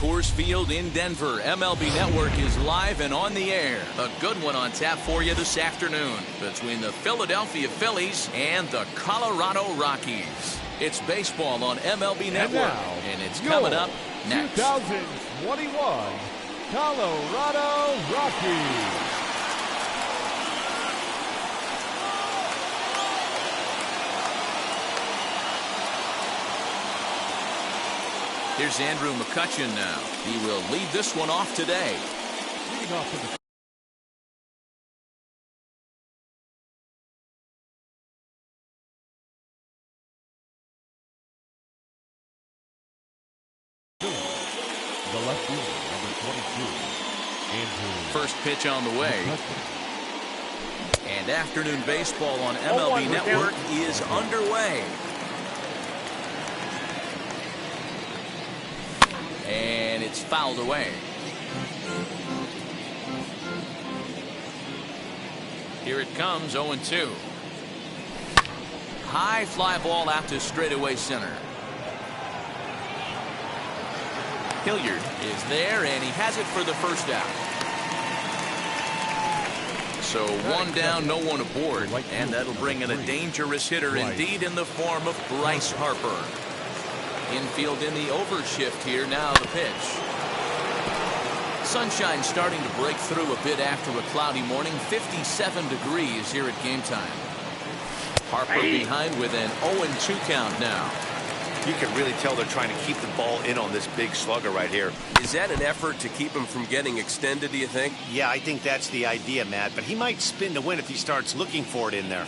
Coors Field in Denver, MLB Network is live and on the air. A good one on tap for you this afternoon between the Philadelphia Phillies and the Colorado Rockies. It's baseball on MLB Network, and it's coming up next. 2021 Colorado Rockies. Here's Andrew McCutchen now. He will lead this one off today. Leading off to the left fielder, number 22, Andrew. First pitch on the way. And afternoon baseball on MLB Network is underway. And it's fouled away. Here it comes, 0-2. High fly ball out to straightaway center. Hilliard is there, and he has it for the first out. So one down, no one aboard, and that'll bring in a dangerous hitter indeed in the form of Bryce Harper. Infield in the overshift here. Now the pitch. Sunshine starting to break through a bit after a cloudy morning. 57 degrees here at game time. Harper behind with an 0-2 count now. You can really tell they're trying to keep the ball in on this big slugger right here. Is that an effort to keep him from getting extended, do you think? Yeah, I think that's the idea, Matt. But he might spin to win if he starts looking for it in there.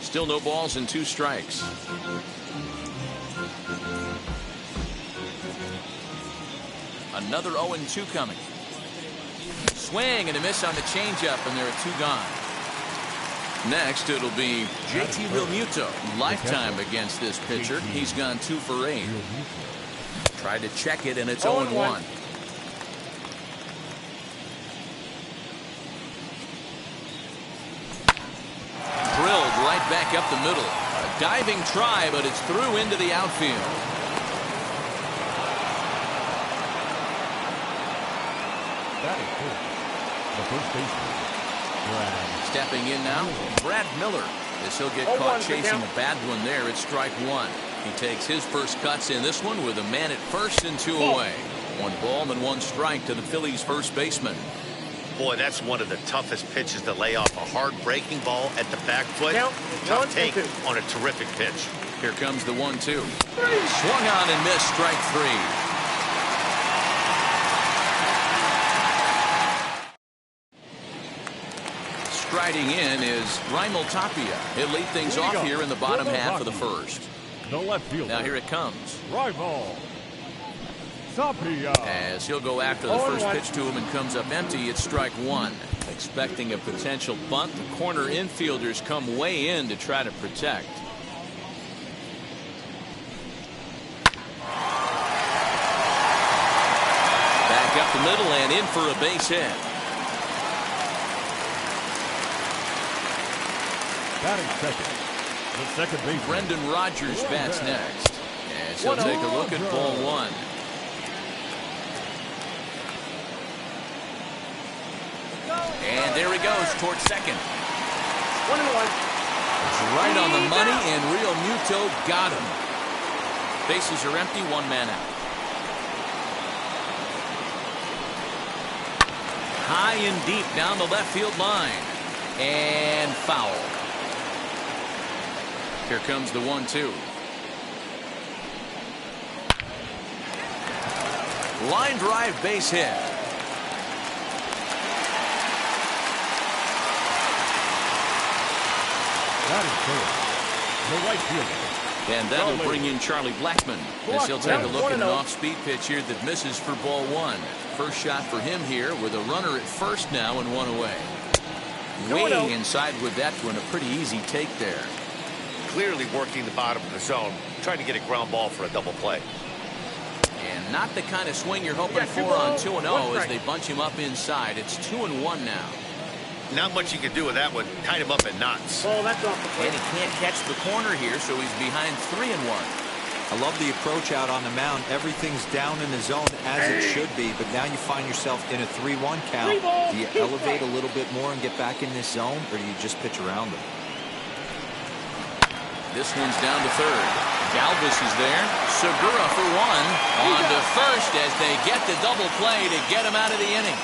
Still no balls and 2 strikes. Another 0-2 coming. Swing and a miss on the changeup, and there are 2 gone. Next, it'll be JT Realmuto. Lifetime against this pitcher. He's gone 2 for 8. Tried to check it, and it's 0-1. Drilled right back up the middle. A diving try, but it's through into the outfield. Batting first, the first baseman, Brad. Stepping in now, Brad Miller. As he'll get caught chasing a bad one there at strike 1. He takes his first cuts in this one with a man at first and 2 away. 1 ball and 1 strike to the Phillies first baseman. Boy, that's one of the toughest pitches to lay off. A hard breaking ball at the back foot. Tough take on a terrific pitch. Here comes the 1-2. Swung on and missed, strike 3. Striding in is Raimel Tapia. He'll lead things off here in the bottom half of the first. No left field. Now here it comes. Raimel Tapia. As he'll go after the first pitch to him and comes up empty, it's strike 1. Expecting a potential bunt, the corner infielders come way in to try to protect. Back up the middle and in for a base hit. Batting second, the second base. Brendan Rodgers bats next. As he'll take a look at ball 1. And there he goes towards second. 1-1. It's right on the money, and Realmuto got him. Bases are empty, 1 man out. High and deep down the left field line. And foul. Here comes the 1-2. Line drive base hit. That is third, the right fielder. And that'll bring in Charlie Blackmon as he'll take a look at an off-speed pitch here that misses for ball 1. First shot for him here with a runner at first now and 1 away. Way inside with that one, a pretty easy take there. Clearly working the bottom of the zone, trying to get a ground ball for a double play. And not the kind of swing you're hoping for on 2-0 as they bunch him up inside. It's 2-1 now. Not much you can do with that one. Tied him up in knots. Oh, that's off the plate. And he can't catch the corner here, so he's behind 3-1. I love the approach out on the mound. Everything's down in the zone as it should be, but now you find yourself in a 3-1 count. Do you elevate a little bit more and get back in this zone, or do you just pitch around them? This one's down to third. Galvis is there. Segura for one. On to first as they get the double play to get him out of the inning.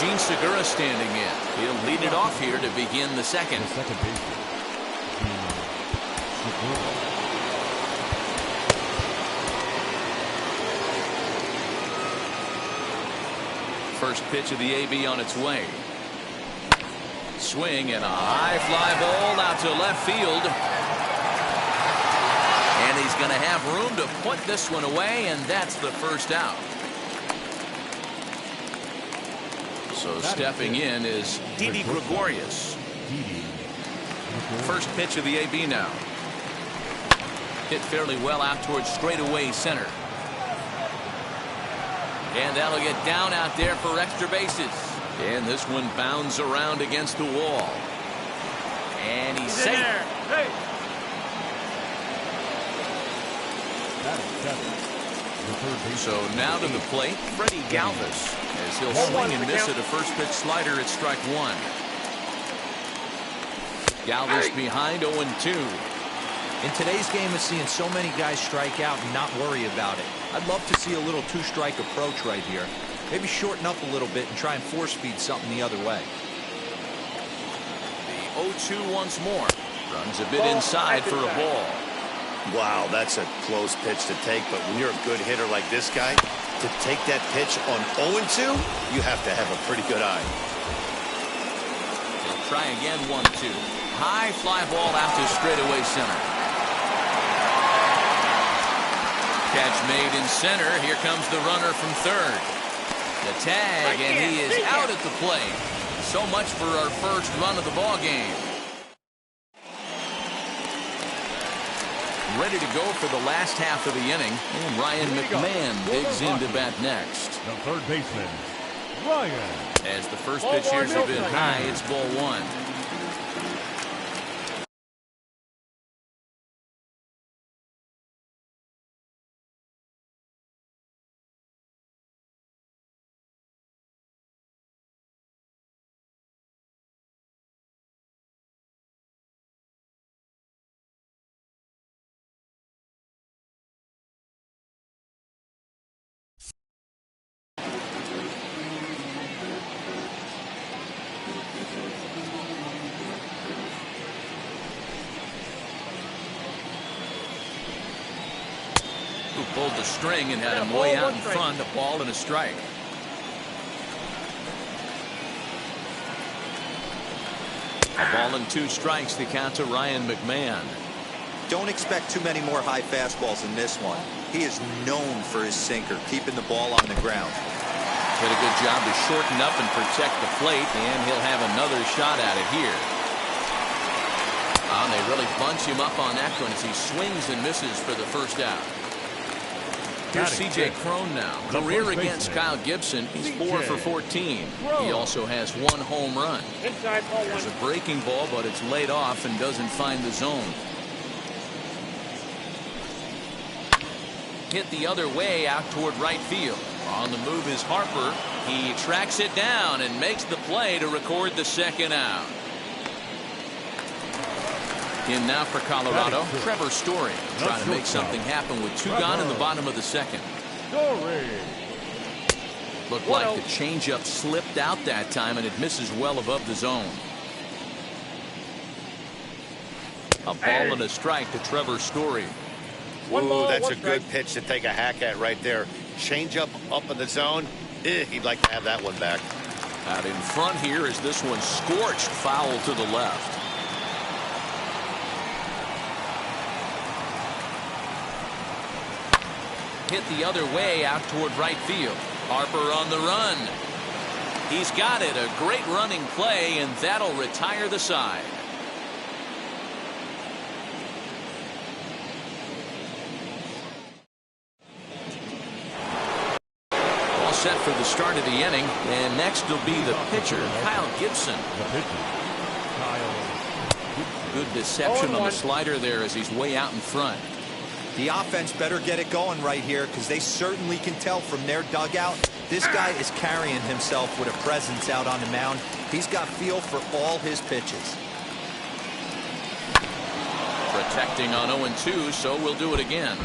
Gene Segura standing in. He'll lead it off here to begin the second. The second baseman, Gene Segura. First pitch of the AB on its way. Swing and a high fly ball out to left field. And he's going to have room to put this one away, and that's the first out. So stepping in is Didi Gregorius. First pitch of the AB now. Hit fairly well out towards straightaway center. And that'll get down out there for extra bases. And this one bounds around against the wall. And he's safe. Hey. So now to the plate, Freddie Galvis, as he'll swing and miss at a first pitch slider at strike one. Galvis behind 0-2. In today's game of seeing so many guys strike out and not worry about it, I'd love to see a little two-strike approach right here. Maybe shorten up a little bit and try and force-feed something the other way. The 0-2 once more. Runs a bit inside for a ball. Wow, that's a close pitch to take, but when you're a good hitter like this guy, to take that pitch on 0-2, you have to have a pretty good eye. They'll try again, 1-2. High fly ball out to straightaway center. Catch made in center. Here comes the runner from third. The tag, and he is out at the plate. So much for our first run of the ball game. Ready to go for the last half of the inning, and Ryan McMahon digs into bat next. The third baseman, Ryan. As the first pitch here's a bit high, it's ball one. Who pulled the string and had him way out in front, a ball and a strike. A ball and 2 strikes to count to Ryan McMahon. Don't expect too many more high fastballs in this one. He is known for his sinker, keeping the ball on the ground. Did a good job to shorten up and protect the plate, and he'll have another shot at it here. Oh, they really bunch him up on that one as he swings and misses for the first out. Here's C.J. Cron now. Career against Kyle Gibson. He's 4 for 14. He also has 1 home run. There's a breaking ball, but it's laid off and doesn't find the zone. Hit the other way out toward right field. On the move is Harper. He tracks it down and makes the play to record the second out. In now for Colorado, Trevor Story trying to make something happen with 2 gone in the bottom of the second. Looked like the changeup slipped out that time, and it misses well above the zone. A ball and a strike to Trevor Story. Ooh, that's a good pitch to take a hack at right there. Changeup up in the zone. He'd like to have that one back. Out in front here is this one scorched foul to the left. Hit the other way out toward right field. Harper on the run. He's got it. A great running play, and that'll retire the side. All set for the start of the inning, and next will be the pitcher, Kyle Gibson. The pitcher, Kyle Good deception on the slider there as he's way out in front. The offense better get it going right here because they certainly can tell from their dugout. This guy is carrying himself with a presence out on the mound. He's got feel for all his pitches. Protecting on 0-2, so we'll do it again.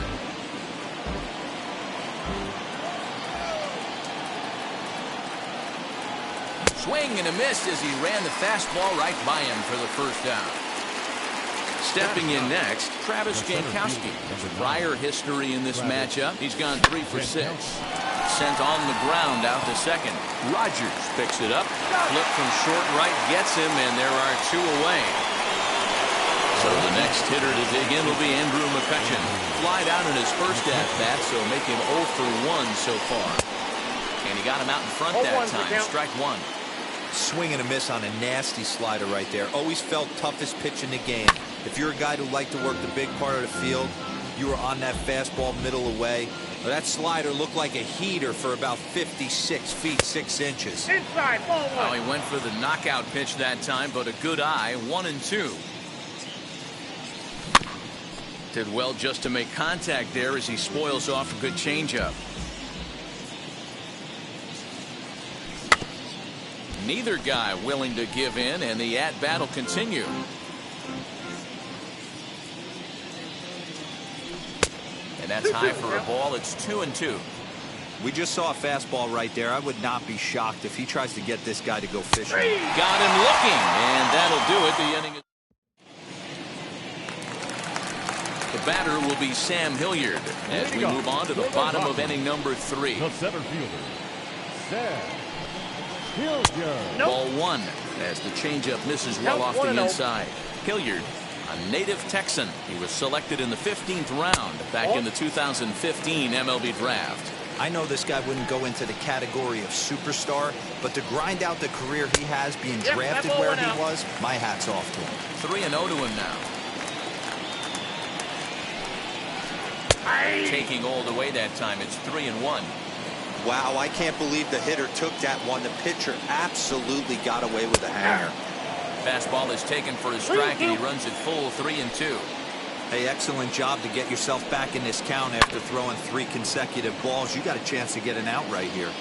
Swing and a miss as he ran the fastball right by him for the first down. Stepping in next, Travis Jankowski. Prior history in this matchup. He's gone 3 for 6. Sent on the ground out to second. Rogers picks it up. Flip from short right gets him, and there are 2 away. So the next hitter to dig in will be Andrew McCutcheon. Flied out in his first at-bat, so make him 0 for 1 so far. And he got him out in front that time. Strike 1. Swing and a miss on a nasty slider right there. Always felt toughest pitch in the game. If you're a guy who liked to work the big part of the field, you were on that fastball middle away. Well, that slider looked like a heater for about 56 feet 6 inches. Inside, ball 1. Well, he went for the knockout pitch that time, but a good eye. 1-2. Did well just to make contact there as he spoils off a good changeup. Neither guy willing to give in, and the at-bat will continue. And that's high for a ball. It's 2-2. We just saw a fastball right there. I would not be shocked if he tries to get this guy to go fishing. Got him looking, and that'll do it. The inning. The batter will be Sam Hilliard as we move on to the bottom of inning number 3. The center fielder, Sam Hilliard. Ball 1 as the changeup misses well off the inside. Hilliard, a native Texan. He was selected in the 15th round back in the 2015 MLB draft. I know this guy wouldn't go into the category of superstar, but to grind out the career he has being drafted where he was, my hat's off to him. 3-0 to him now. Taking all the way that time. It's 3-1. Wow, I can't believe the hitter took that one. The pitcher absolutely got away with a hanger. Fastball is taken for a strike, and he runs it full. 3-2. Hey, excellent job to get yourself back in this count after throwing 3 consecutive balls. You got a chance to get an out right here.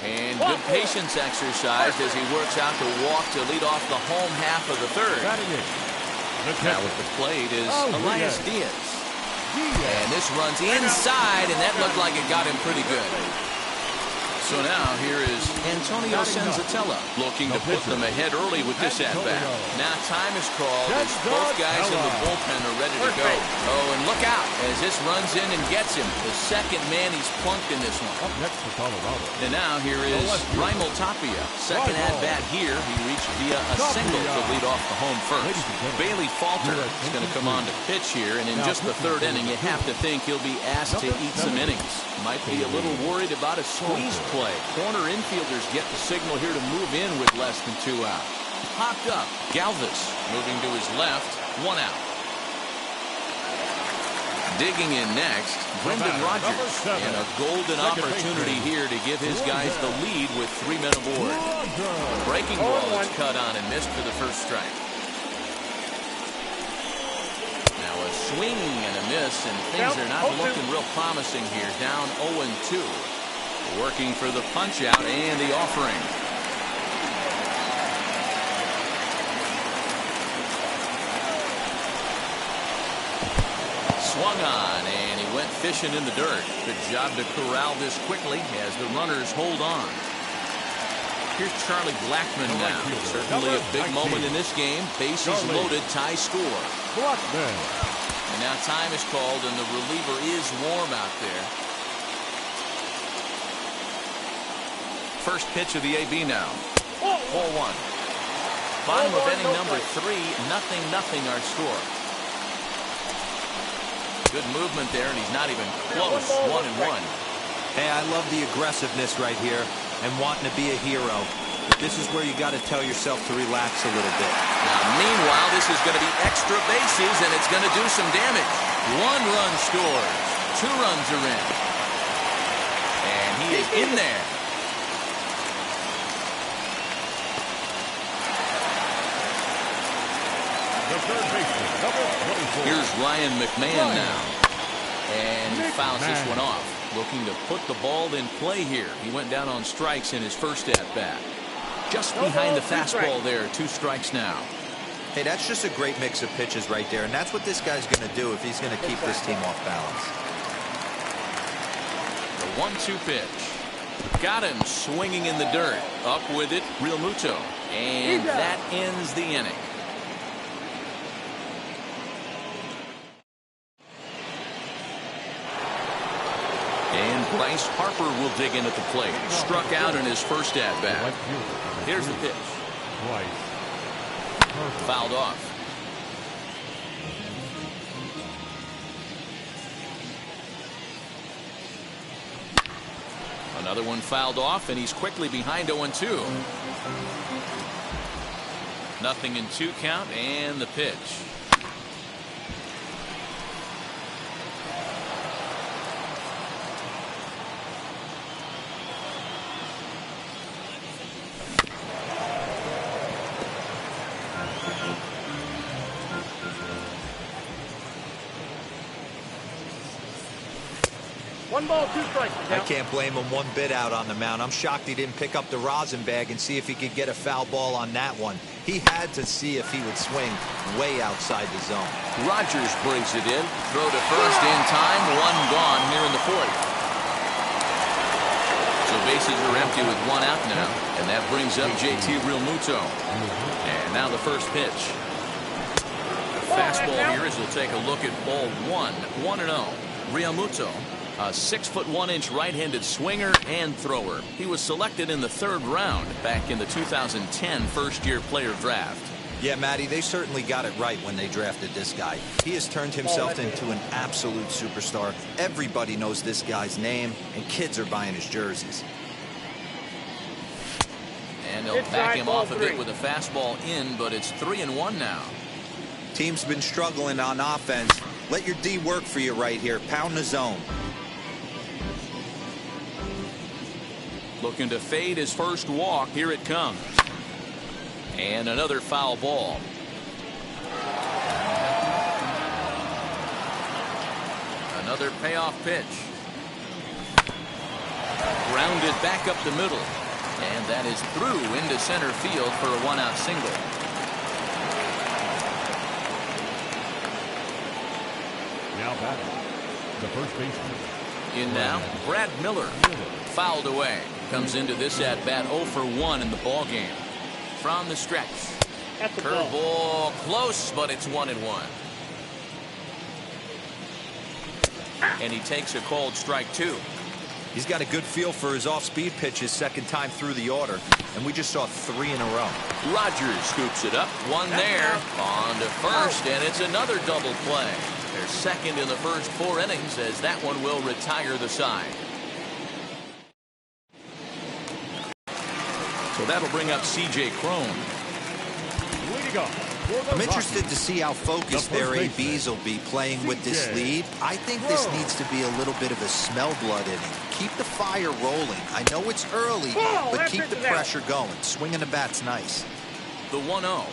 And good patience exercised as he works out to walk to lead off the home half of the third. Now at the plate is Elias Diaz. And this runs inside, and that looked like it got him pretty good. So now here is Antonio Senzatella looking to put them ahead early with this at-bat. Now time is called as both guys in the bullpen are ready to go. Oh, and look out as this runs in and gets him. The second man he's plunked in this one. Up next for Colorado. And now here is Raimel Tapia. Second at-bat here. He reached via a single to lead off the home first. Bailey Falter is going to come on to pitch here, and in just the 3rd inning, you have to think he'll be asked to eat some innings. Might be a little worried about a squeeze play. Corner infielders get the signal here to move in with less than 2 out. Popped up. Galvis moving to his left. 1 out. Digging in next, Brendan Rodgers. And a golden opportunity here to give his guys the lead with 3 men aboard. The breaking ball is cut on and missed for the first strike. Now a swing and a miss, and things are not looking real promising here. Down 0-2. Working for the punch out and the offering. Swung on, and he went fishing in the dirt. Good job to corral this quickly as the runners hold on. Here's Charlie Blackmon now. Certainly a big moment in this game. Bases loaded, tie score. And now time is called, and the reliever is warm out there. First pitch of the AB now. 4-1. Bottom of inning number 3. 0-0 our score. Good movement there, and he's not even close. 1-1. Hey, I love the aggressiveness right here and wanting to be a hero. But this is where you got to tell yourself to relax a little bit. Now, meanwhile, this is going to be extra bases, and it's going to do some damage. 1 run scores. 2 runs are in. And he is in there. third baseman, number 24. Here's Ryan McMahon now. And he fouls this one off. Looking to put the ball in play here. He went down on strikes in his first at-bat. Just behind the fastball there. 2 strikes now. Hey, that's just a great mix of pitches right there, and that's what this guy's going to do if he's going to keep this team off balance. The 1-2 pitch. Got him swinging in the dirt. Up with it, Real Muto. And that ends the inning. And Bryce Harper will dig in at the plate. Struck out in his first at-bat. Here's the pitch. Fouled off. Another one fouled off, and he's quickly behind 0-2. Nothing in 2 count, and the pitch. I can't blame him one bit out on the mound. I'm shocked he didn't pick up the rosin bag and see if he could get a foul ball on that one. He had to see if he would swing way outside the zone. Rogers brings it in. Throw to first in time. 1 gone here in the 4th. So bases are empty with 1 out now. And that brings up JT Realmuto. And now the first pitch. The fastball here as we'll take a look at ball 1. 1-0. Realmuto. A 6'1" right-handed swinger and thrower. He was selected in the 3rd round back in the 2010 first-year player draft. Yeah, Matty, they certainly got it right when they drafted this guy. He has turned himself into an absolute superstar. Everybody knows this guy's name, and kids are buying his jerseys. And they'll back him off a bit with a fastball in, but it's 3-1 now. Team's been struggling on offense. Let your D work for you right here. Pound the zone. Looking to fade his first walk. Here it comes. And another foul ball. Another payoff pitch. Grounded back up the middle. And that is through into center field for a 1-out single. Now batting, the first baseman. In now, Brad Miller. Fouled away. Comes into this at-bat 0 for 1 in the ball game. From the stretch. Curveball close, but it's 1-1. And he takes a called strike 2. He's got a good feel for his off-speed pitches second time through the order, and we just saw 3 in a row. Rogers scoops it up. 1 there. On to first, and it's another double play. They're second in the first 4 innings as that one will retire the side. So that'll bring up C.J. Cron. I'm interested to see how focused their ABs will be playing with this lead. I think this needs to be a little bit of a smell blood inning. Keep the fire rolling. I know it's early, but keep the pressure going. Swinging the bat's nice. The 1-0.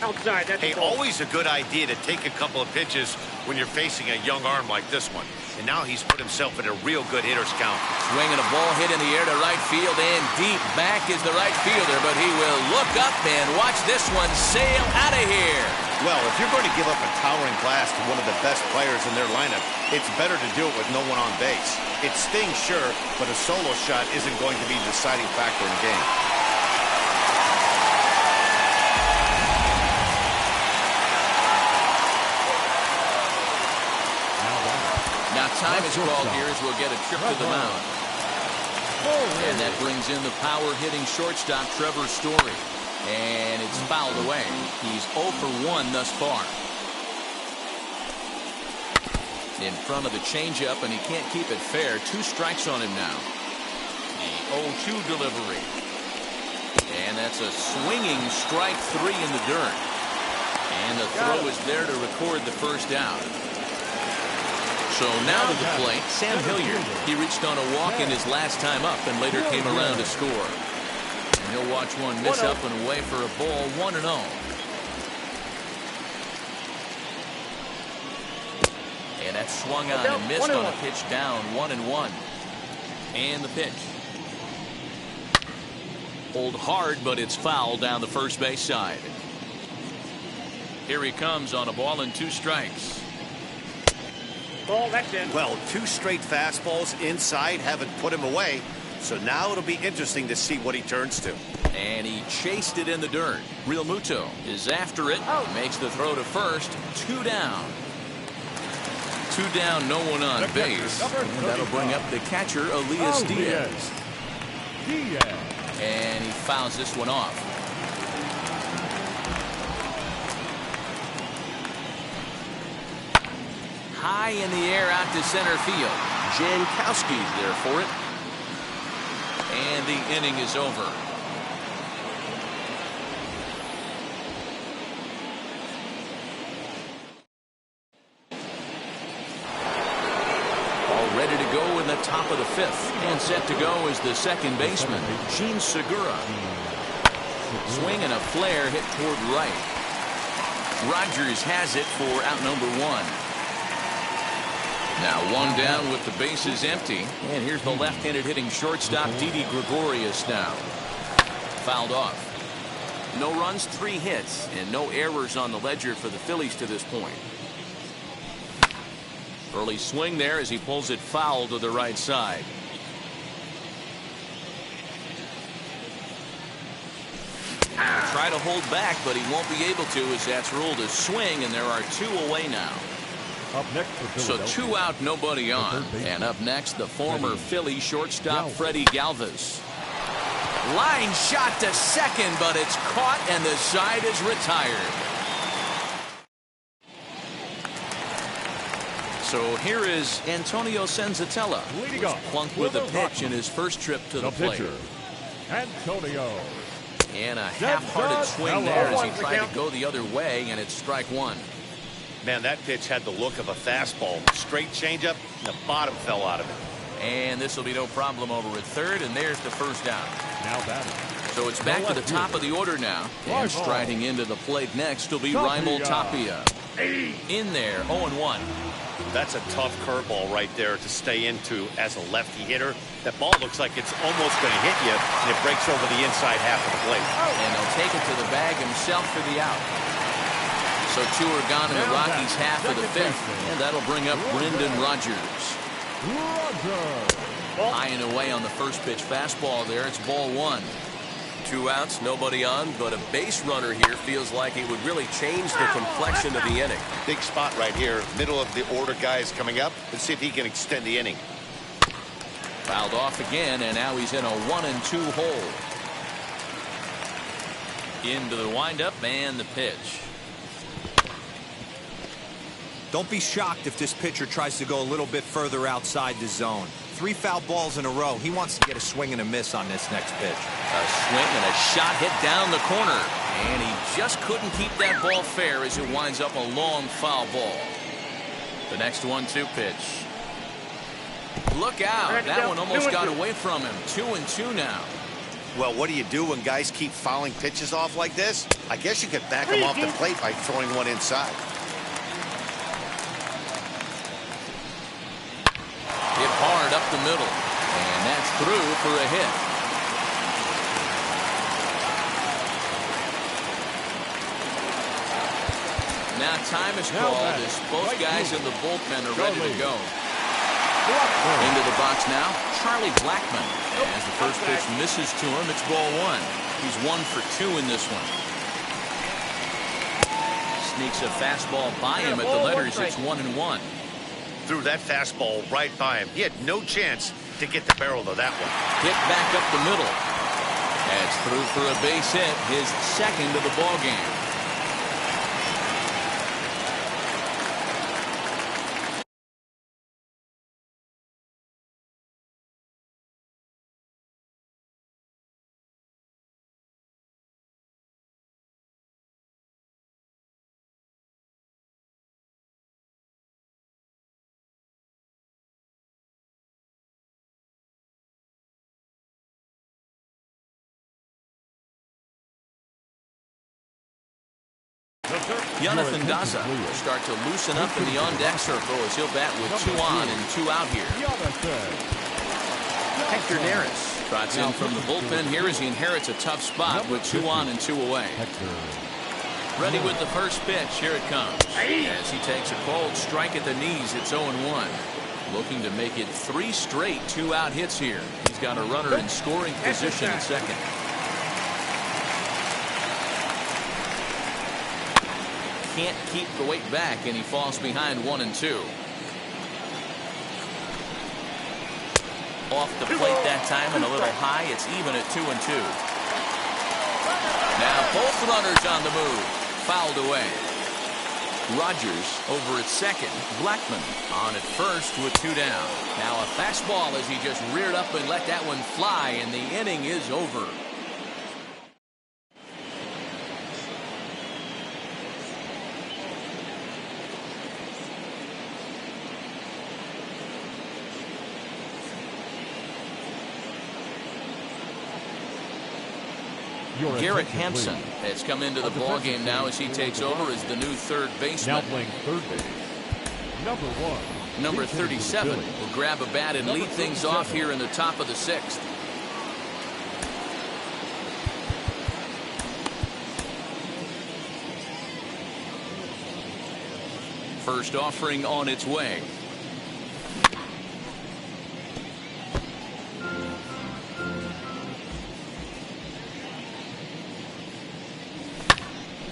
Outside. Hey, always a good idea to take a couple of pitches when you're facing a young arm like this one. And now he's put himself in a real good hitter's count. Swinging a ball hit in the air to right field, and deep back is the right fielder, but he will look up and watch this one sail out of here. Well, if you're going to give up a towering blast to one of the best players in their lineup, it's better to do it with no one on base. It stings, sure, but a solo shot isn't going to be the deciding factor in the game. Now time is called here as we'll get a trip to the mound. And that brings in the power-hitting shortstop, Trevor Story. And it's fouled away. He's 0 for 1 thus far. In front of the changeup, and he can't keep it fair. 2 strikes on him now. The 0-2 delivery. And that's a swinging strike 3 in the dirt. And the throw is there to record the first out. So now to the plate, Sam Hilliard. He reached on a walk in his last time up and later came around to score. And he'll watch one miss up and away for a ball, 1-0. And that's swung on and missed on a pitch down, 1-1. And the pitch. Hold hard, but it's foul down the first base side. Here he comes on a ball and 2 strikes. Ball, that's in. Well, 2 straight fastballs inside haven't put him away. So now it'll be interesting to see what he turns to. And he chased it in the dirt. Real Muto is after it. Makes the throw to first. 2 down. 2 down, no one on base. And that'll bring up the catcher, Elias Diaz. And he fouls this one off. High in the air out to center field. Jankowski's there for it. And the inning is over. All ready to go in the top of the 5th. And set to go is the second baseman, Gene Segura. Swing and a flare hit toward right. Rogers has it for out number 1. Now 1 down with the bases empty. And here's the left-handed hitting shortstop, Didi Gregorius now. Fouled off. No runs, 3 hits, and no errors on the ledger for the Phillies to this point. Early swing there as he pulls it foul to the right side. Try to hold back, but he won't be able to as that's ruled a swing, and there are 2 away now. Up next for So 2 out, nobody on. And up next, the former Philly shortstop, Freddie Galvis. Line shot to second, but it's caught, and the side is retired. So here is Antonio Senzatella, Leading off plunked with a pitch in his first trip to the plate. pitcher, Antonio. And a half-hearted swing there as he tried to go the other way, and it's strike 1. Man, that pitch had the look of a fastball. Straight changeup, and the bottom fell out of it. And this will be no problem over at third, and there's the first out. Now batting. So it's back to the top of the order now. And striding into the plate next will be Raimel Tapia. In there, 0-1. That's a tough curveball right there to stay into as a lefty hitter. That ball looks like it's almost going to hit you, and it breaks over the inside half of the plate. And he'll take it to the bag himself for the out. So 2 are gone in the Rockies' half of the 5th, and that'll bring up Brendan Rodgers. High and away on the first pitch fastball there. It's ball 1. 2 outs, nobody on, but a base runner here feels like it would really change the complexion of the inning. Big spot right here. Middle of the order guys coming up. Let's see if he can extend the inning. Fouled off again, and now he's in a 1-2 hole. Into the windup and the pitch. Don't be shocked if this pitcher tries to go a little bit further outside the zone. 3 foul balls in a row. He wants to get a swing and a miss on this next pitch. A swing and a shot hit down the corner. And he just couldn't keep that ball fair as it winds up a long foul ball. The next 1-2 pitch. Look out. That one almost got away from him. 2-2 now. Well, what do you do when guys keep fouling pitches off like this? I guess you could back them off the plate by throwing one inside. Hit hard up the middle. And that's through for a hit. Now time is called as both guys in the bullpen are ready to go. Into the box now, Charlie Blackmon. As the first pitch misses to him, it's ball 1. He's 1 for 2 in this one. Sneaks a fastball by him at the letters. It's 1-1. Threw that fastball right by him. He had no chance to get the barrel of that one. Hit back up the middle. That's through for a base hit, his second of the ball game. Jonathan Daza will start to loosen up in the on-deck circle as he'll bat with 2 on and 2 out here. Hector Neris trots in from the bullpen here as he inherits a tough spot with 2 on and 2 away. Ready with the first pitch. Here it comes. As he takes a cold strike at the knees, it's 0-1. Looking to make it 3 straight 2-out hits here. He's got a runner in scoring position at second. Can't keep the weight back, and he falls behind 1-2. Off the plate that time and a little high. It's even at 2-2. Now both runners on the move. Fouled away. Rogers over at second. Blackman on at first with 2 down. Now a fastball as he just reared up and let that one fly, and the inning is over. Garrett Hampson has come into the ballgame now as he takes over as the new third baseman. Now playing third base, number 1. Number 37 will grab a bat and lead things off here in the top of the 6th. First offering on its way.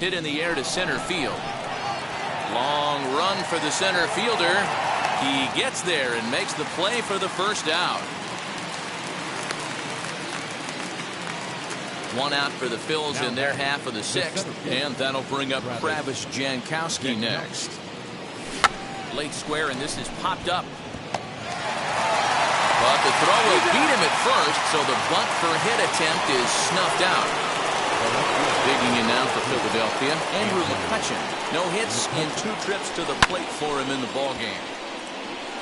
Hit in the air to center field. Long run for the center fielder. He gets there and makes the play for the first out. 1 out for the Phils in their half of the 6th, and that'll bring up Travis Jankowski next. Late square, and this is popped up. But the throw will beat him at first, so the bunt for hit attempt is snuffed out. Digging in now for Philadelphia, Andrew McCutchen. No hits in 2 trips to the plate for him in the ballgame.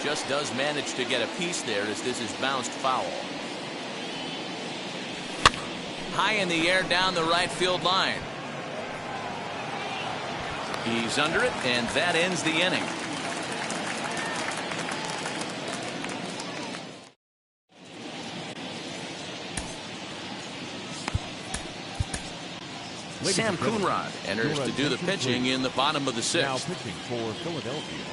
Just does manage to get a piece there as this is bounced foul. High in the air down the right field line. He's under it, and that ends the inning. Sam Coonrod enters to do the pitching in the bottom of the 6th. Now pitching for Philadelphia,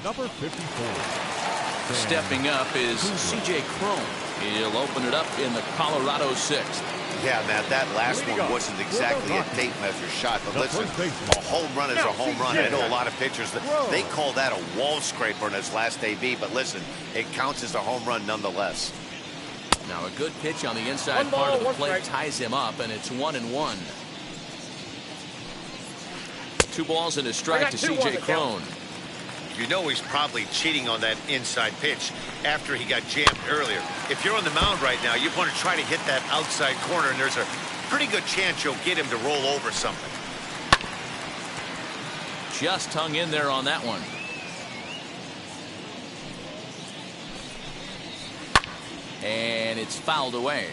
number 54. Stepping up is C.J. Cron. He'll open it up in the Colorado 6th. Yeah, Matt, that last one wasn't exactly a tape measure shot, but listen, a home run is a home run. I know a lot of pitchers, they call that a wall scraper in his last AB, but listen, it counts as a home run nonetheless. Now a good pitch on the inside part of the plate ties him up, and it's 1-1. 2 balls and a strike to C.J. Cron. You know he's probably cheating on that inside pitch after he got jammed earlier. If you're on the mound right now, you want to try to hit that outside corner, and there's a pretty good chance you'll get him to roll over something. Just hung in there on that one. And it's fouled away.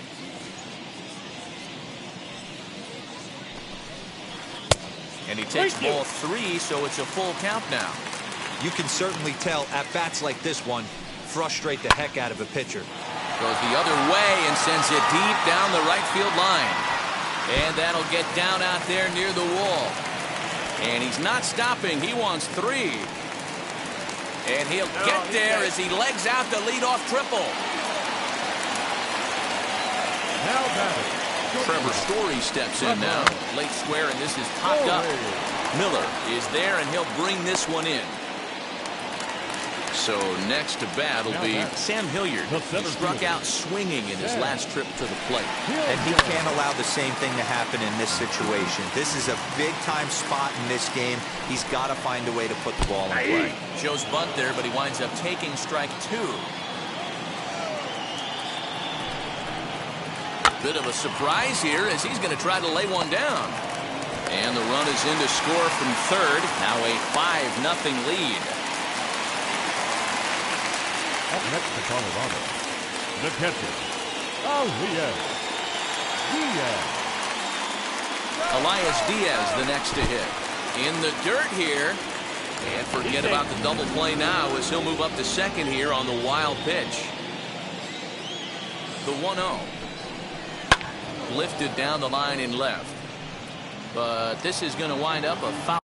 And he takes ball 3, so it's a full count now. You can certainly tell at bats like this one frustrate the heck out of a pitcher. Goes the other way and sends it deep down the right field line. And that'll get down out there near the wall. And he's not stopping. He wants 3. And he'll get there as he legs out the leadoff triple. Now batting, Trevor Story steps in now. Late square, and this is popped up. Miller is there, and he'll bring this one in. So next to bat will be Sam Hilliard. He struck out swinging in his last trip to the plate. And he can't allow the same thing to happen in this situation. This is a big-time spot in this game. He's got to find a way to put the ball in play. Joe's bunt there, but he winds up taking strike 2. Bit of a surprise here as he's going to try to lay one down. And the run is in to score from third. Now a 5-0 lead. Up next to Colorado, the catcher, Elias Diaz. Elias Diaz the next to hit. In the dirt here. And forget about the double play now as he'll move up to second here on the wild pitch. The 1-0. Lifted down the line in left. But this is going to wind up a foul.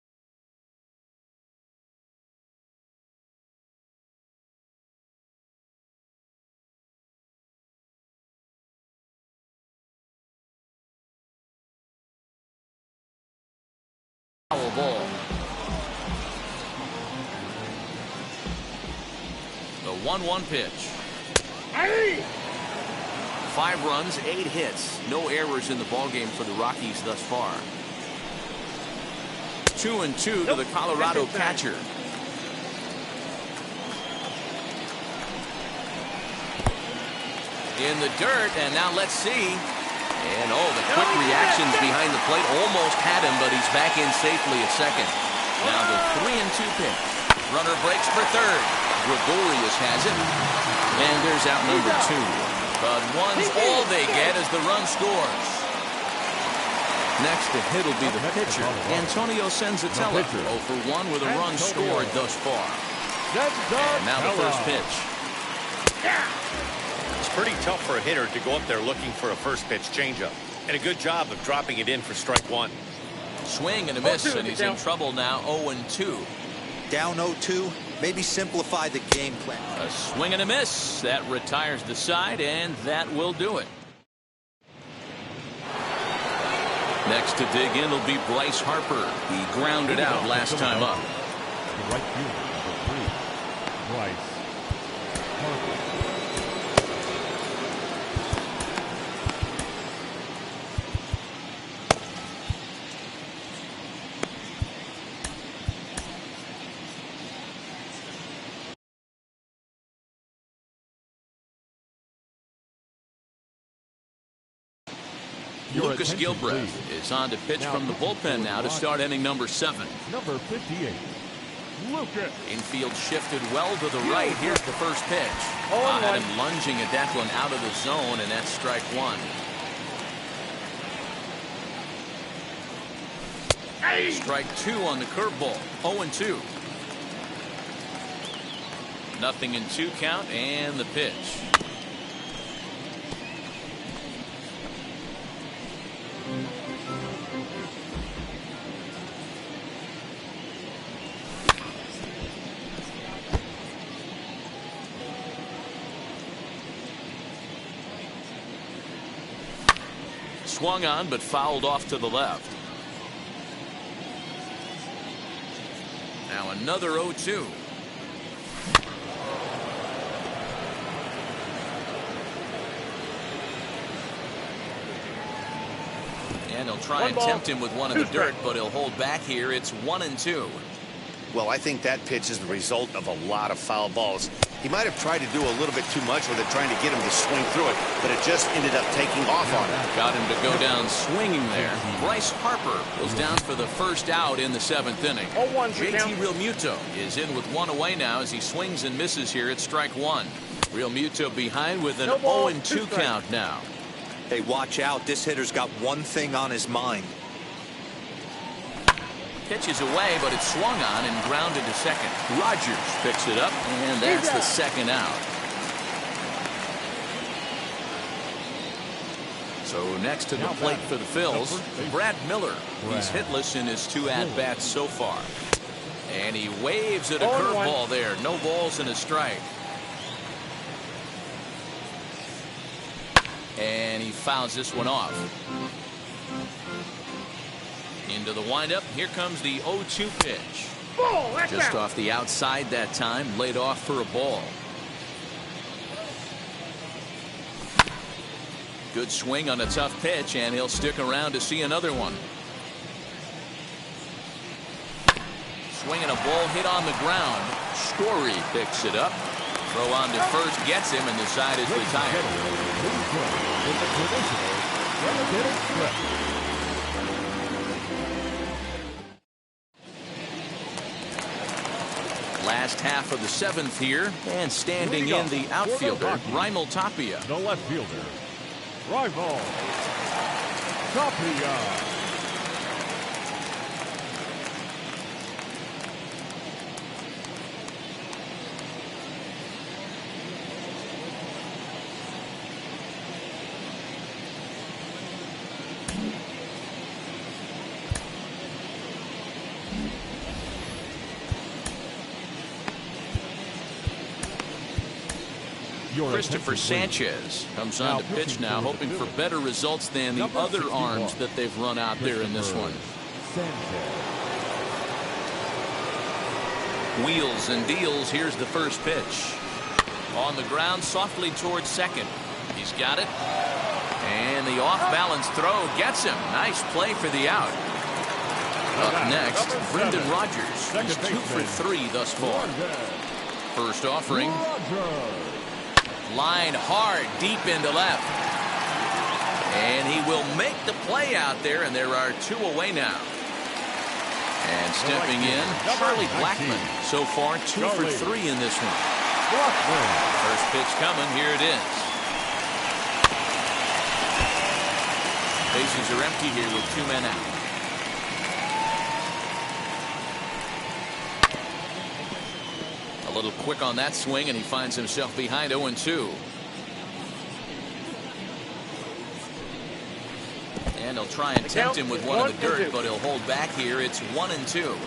Ball. The 1-1 pitch. 5 runs, 8 hits. No errors in the ballgame for the Rockies thus far. 2-2 to the Colorado catcher. In the dirt, and now let's see. And oh, the quick reactions behind the plate almost had him, but he's back in safely at second. Now the 3-2 pitch. Runner breaks for third. Gregorius has it. And there's out number 2. But one's all they get as the run scores. Next to hit will be the pitcher, Antonio Senzatella. 0 for 1 with a run scored thus far. And now the first pitch. It's pretty tough for a hitter to go up there looking for a first pitch changeup. And a good job of dropping it in for strike 1. Swing and a miss, and he's in trouble now. 0-2. Down 0-2. Maybe simplify the game plan. A swing and a miss. That retires the side, and that will do it. Next to dig in will be Bryce Harper. He grounded out last time up. The right fielder, number 3, Bryce Harper. Lucas Gilbreth is on to pitch from the bullpen now to start inning number 7. Number 58, Lucas. Infield shifted well to the right. Here's the first pitch. Had him lunging at that one out of the zone, and that's strike 1. Strike 2 on the curveball. 0-2. Nothing in 2 count, and the pitch. Swung on, but fouled off to the left. Now another 0-2. And he'll try and tempt him with one in the dirt, but he'll hold back here. It's 1-2. Well, I think that pitch is the result of a lot of foul balls. He might have tried to do a little bit too much with it, trying to get him to swing through it, but it just ended up taking off on him. Got him to go down swinging there. Bryce Harper goes down for the first out in the 7th inning. JT Realmuto is in with 1 away now as he swings and misses here at strike 1. Realmuto behind with an 0-2 count now. Hey, watch out. This hitter's got one thing on his mind. Pitches away, but it's swung on and grounded to second. Rogers picks it up, and that's the second out. So next to the plate for the Phils, Brad Miller. He's hitless in his 2 at-bats so far. And he waves at a curveball there. No balls and a strike. And he fouls this one off. Into the windup. Here comes the 0-2 pitch. Just off the outside that time. Laid off for a ball. Good swing on a tough pitch, and he'll stick around to see another one. Swinging a ball hit on the ground. Story picks it up. Throw on to first gets him, and the side is retired. Last half of the 7th here, and standing in the outfielder, Raimel Tapia. The left fielder, Raimel Tapia. Christopher Sanchez comes on to pitch now, hoping for better results than the other arms that they've run out there in this one. Wheels and deals. Here's the first pitch. On the ground, softly towards second. He's got it. And the off-balance throw gets him. Nice play for the out. Up next, Brendan Rodgers. He's 2 for 3 thus far. First offering. Line hard, deep into left. And he will make the play out there, and there are 2 away now. And stepping in, Charlie Blackmon. So far, 2 for 3 in this one. First pitch coming. Here it is. Bases are empty here with 2 men out. A little quick on that swing, and he finds himself behind 0-2. And he'll try and tempt him with one in the dirt, but he'll hold back here. It's 1-2.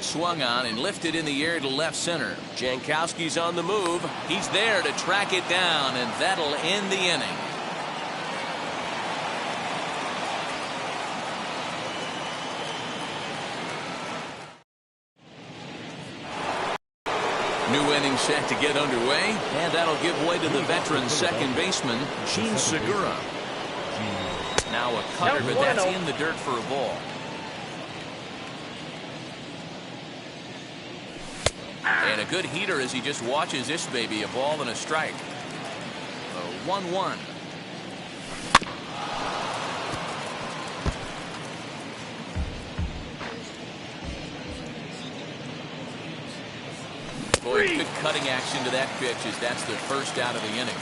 Swung on and lifted in the air to left center. Jankowski's on the move. He's there to track it down, and that'll end the inning. New inning set to get underway, and that'll give way to the veteran second baseman, Gene Segura. Now a cutter, but that's in the dirt for a ball. And a good heater as he just watches this baby, a ball and a strike. 1-1. Boy, good cutting action to that pitch as that's the first out of the inning.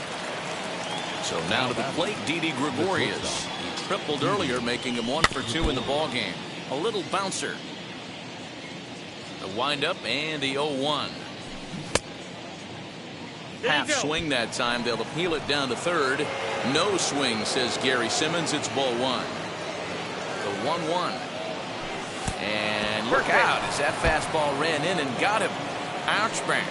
So now to the plate, Didi Gregorius. He tripled earlier, making him 1 for 2 in the ball game. A little bouncer. The windup and the 0-1. Half swing that time. They'll appeal it down to third. No swing, says Gary Simmons. It's ball 1. The 1-1. And look out as that fastball ran in and got him. Ouch, bang.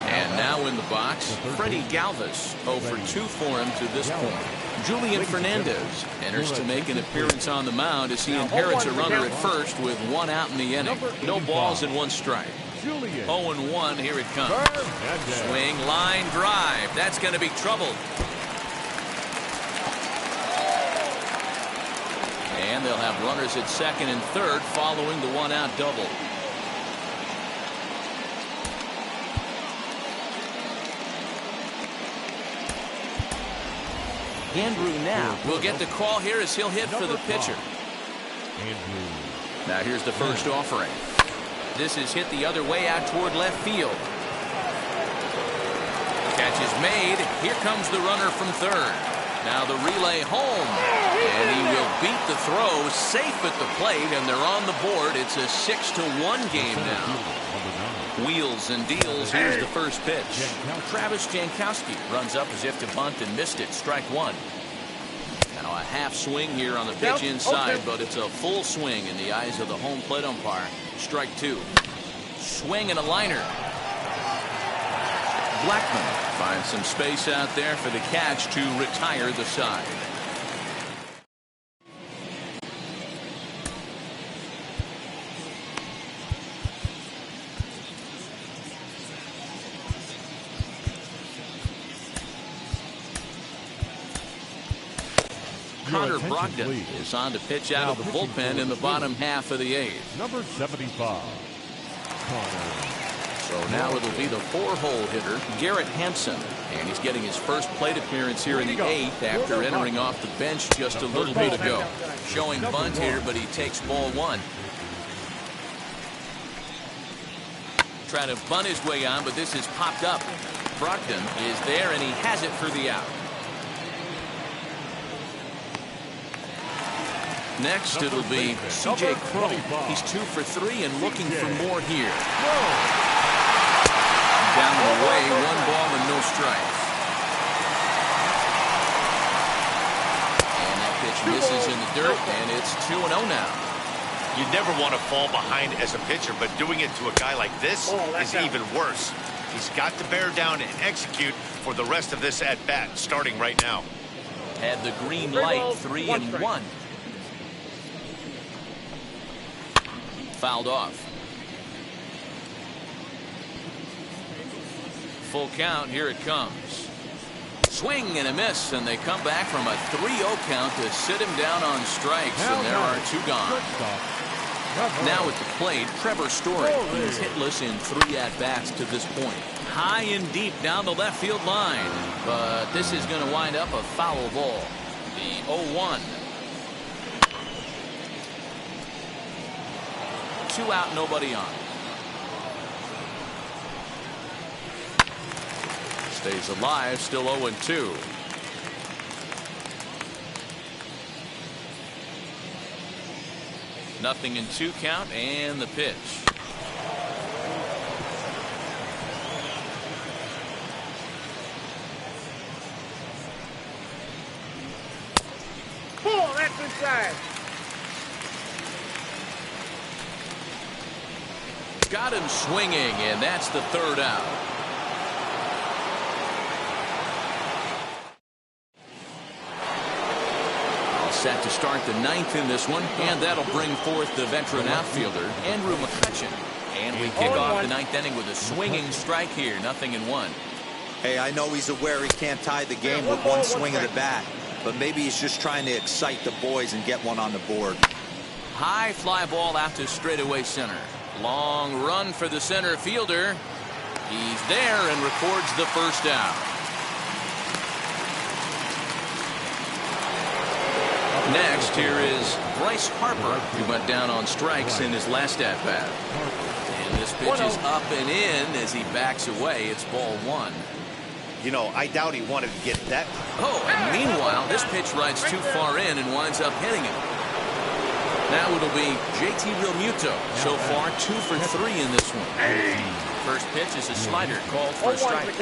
And now in the box, Freddie Galvis. 0 for 2 for him to this point. Julian Fernandez enters to make an appearance on the mound as he inherits a runner at first with 1 out in the inning. No balls and 1 strike. 0-1, here it comes. Swing, line, drive. That's going to be trouble. And they'll have runners at second and third following the 1-out double. Andrew now will get the call here as he'll hit for the pitcher. Now here's the first offering. This is hit the other way out toward left field. Catch is made. Here comes the runner from third. Now the relay home. And he will beat the throw safe at the plate, and they're on the board. It's a 6-1 game now. Wheels and deals. Here's the first pitch. Travis Jankowski runs up as if to bunt and missed it. Strike 1. Now a half swing here on the pitch inside, but it's a full swing in the eyes of the home plate umpire. Strike 2. Swing and a liner. Blackmon finds some space out there for the catch to retire the side. Connor Brogdon is on to pitch out of the bullpen in the bottom half of the 8th. Number 75. So now it'll be the 4-hole hitter, Garrett Hampson. And he's getting his first plate appearance here in the 8th after entering off the bench just a little bit ago. Showing bunt here, but he takes ball 1. Trying to bunt his way on, but this is popped up. Brogdon is there, and he has it for the out. Next, it'll be C.J. Cron. He's 2 for 3 and looking for more here. Down and away, 1 ball and no strikes. And that pitch misses in the dirt, and it's 2-0 now. You never want to fall behind as a pitcher, but doing it to a guy like this is even worse. He's got to bear down and execute for the rest of this at-bat, starting right now. Had the green light, 3-1. Fouled off. Full count, here it comes. Swing and a miss, and they come back from a 3-0 count to sit him down on strikes, and there are 2 gone. Now at the plate, Trevor Story. He's hitless in 3 at-bats to this point. High and deep down the left field line, but this is going to wind up a foul ball. The 0-1. 2 out, nobody on. Stays alive, still 0-2. Nothing in 2 count, and the pitch. Pull, that's inside. Got him swinging, and that's the 3rd out. Set to start the 9th in this one, and that'll bring forth the veteran outfielder, Andrew McCutcheon. And we kick off the 9th inning with a swinging strike here, 0-1. Hey, I know he's aware he can't tie the game with one swing of the bat, but maybe he's just trying to excite the boys and get one on the board. High fly ball out to straightaway center. Long run for the center fielder. He's there and records the 1st out. Next, here is Bryce Harper, who went down on strikes in his last at-bat. And this pitch is up and in as he backs away. It's ball 1. You know, I doubt he wanted to get that. Oh, and meanwhile, this pitch rides too far in and winds up hitting him. Now it'll be JT Realmuto. So far, 2 for 3 in this one. First pitch is a slider called for a strike.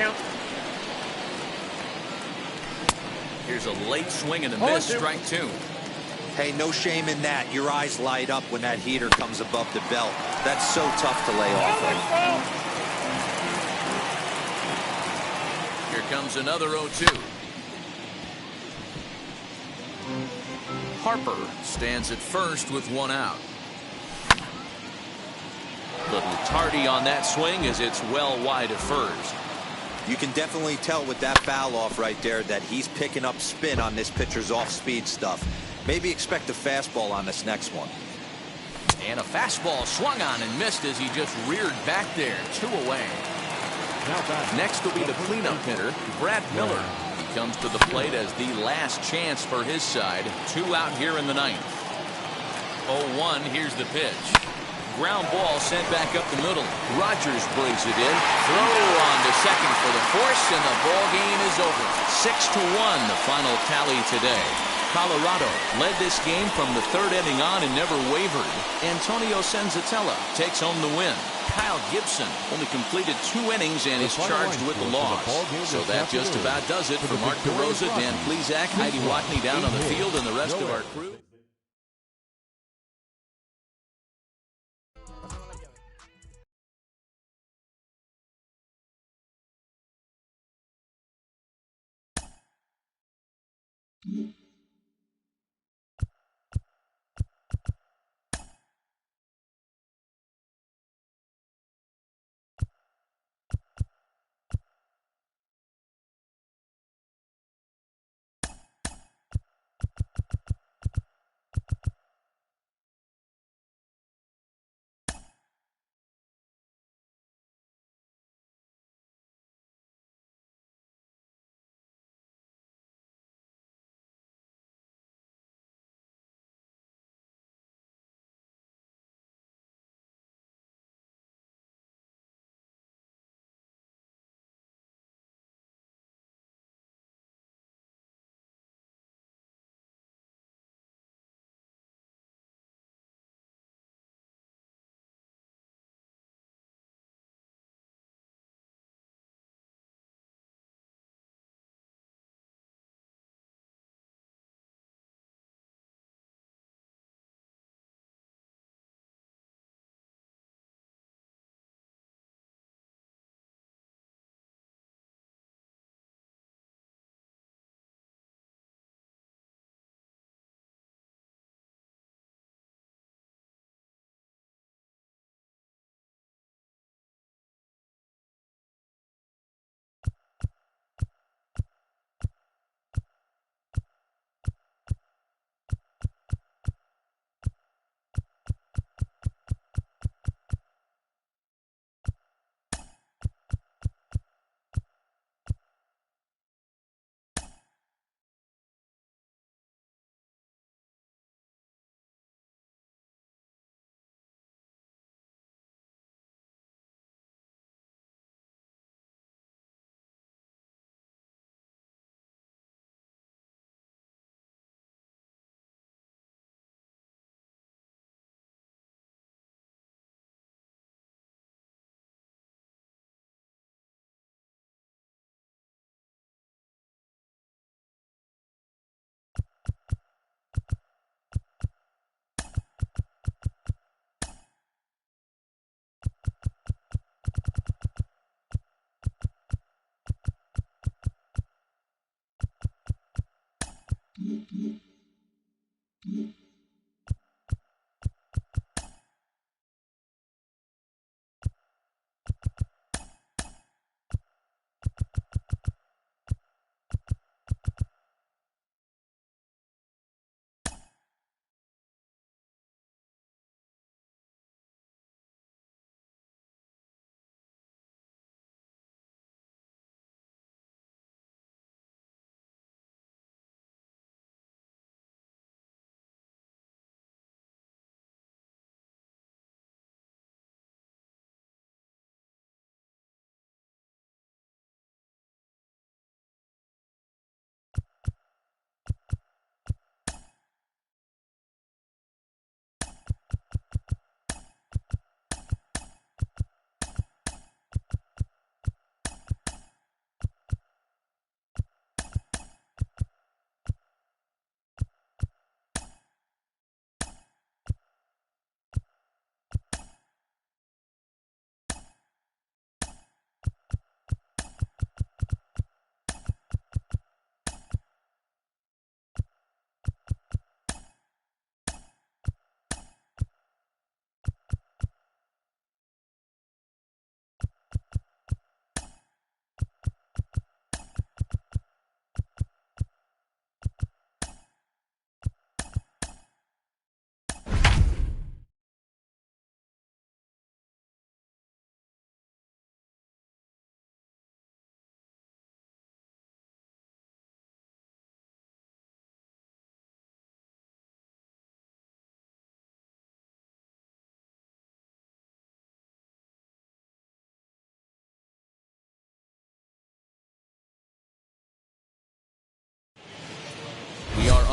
Here's a late swing and a miss, strike 2. Hey, no shame in that. Your eyes light up when that heater comes above the belt. That's so tough to lay off of. Here comes another 0-2. Harper stands at first with 1 out. Little tardy on that swing as it's well wide of first. You can definitely tell with that foul off right there that he's picking up spin on this pitcher's off-speed stuff. Maybe expect a fastball on this next one. And a fastball swung on and missed as he just reared back there. 2 away. Next will be the cleanup hitter, Brad Miller. He comes to the plate as the last chance for his side. 2 out here in the 9th. 0-1, here's the pitch. Ground ball sent back up the middle. Rogers braves it in. Throw on to second for the force, and the ball game is over. 6-1, the final tally today. Colorado led this game from the 3rd inning on and never wavered. Antonio Senzatella takes home the win. Kyle Gibson only completed 2 innings and is charged with the loss. So that just about does it for Mark DeRosa, Dan Plesac, Heidi Watney down on the field, and the rest of our crew.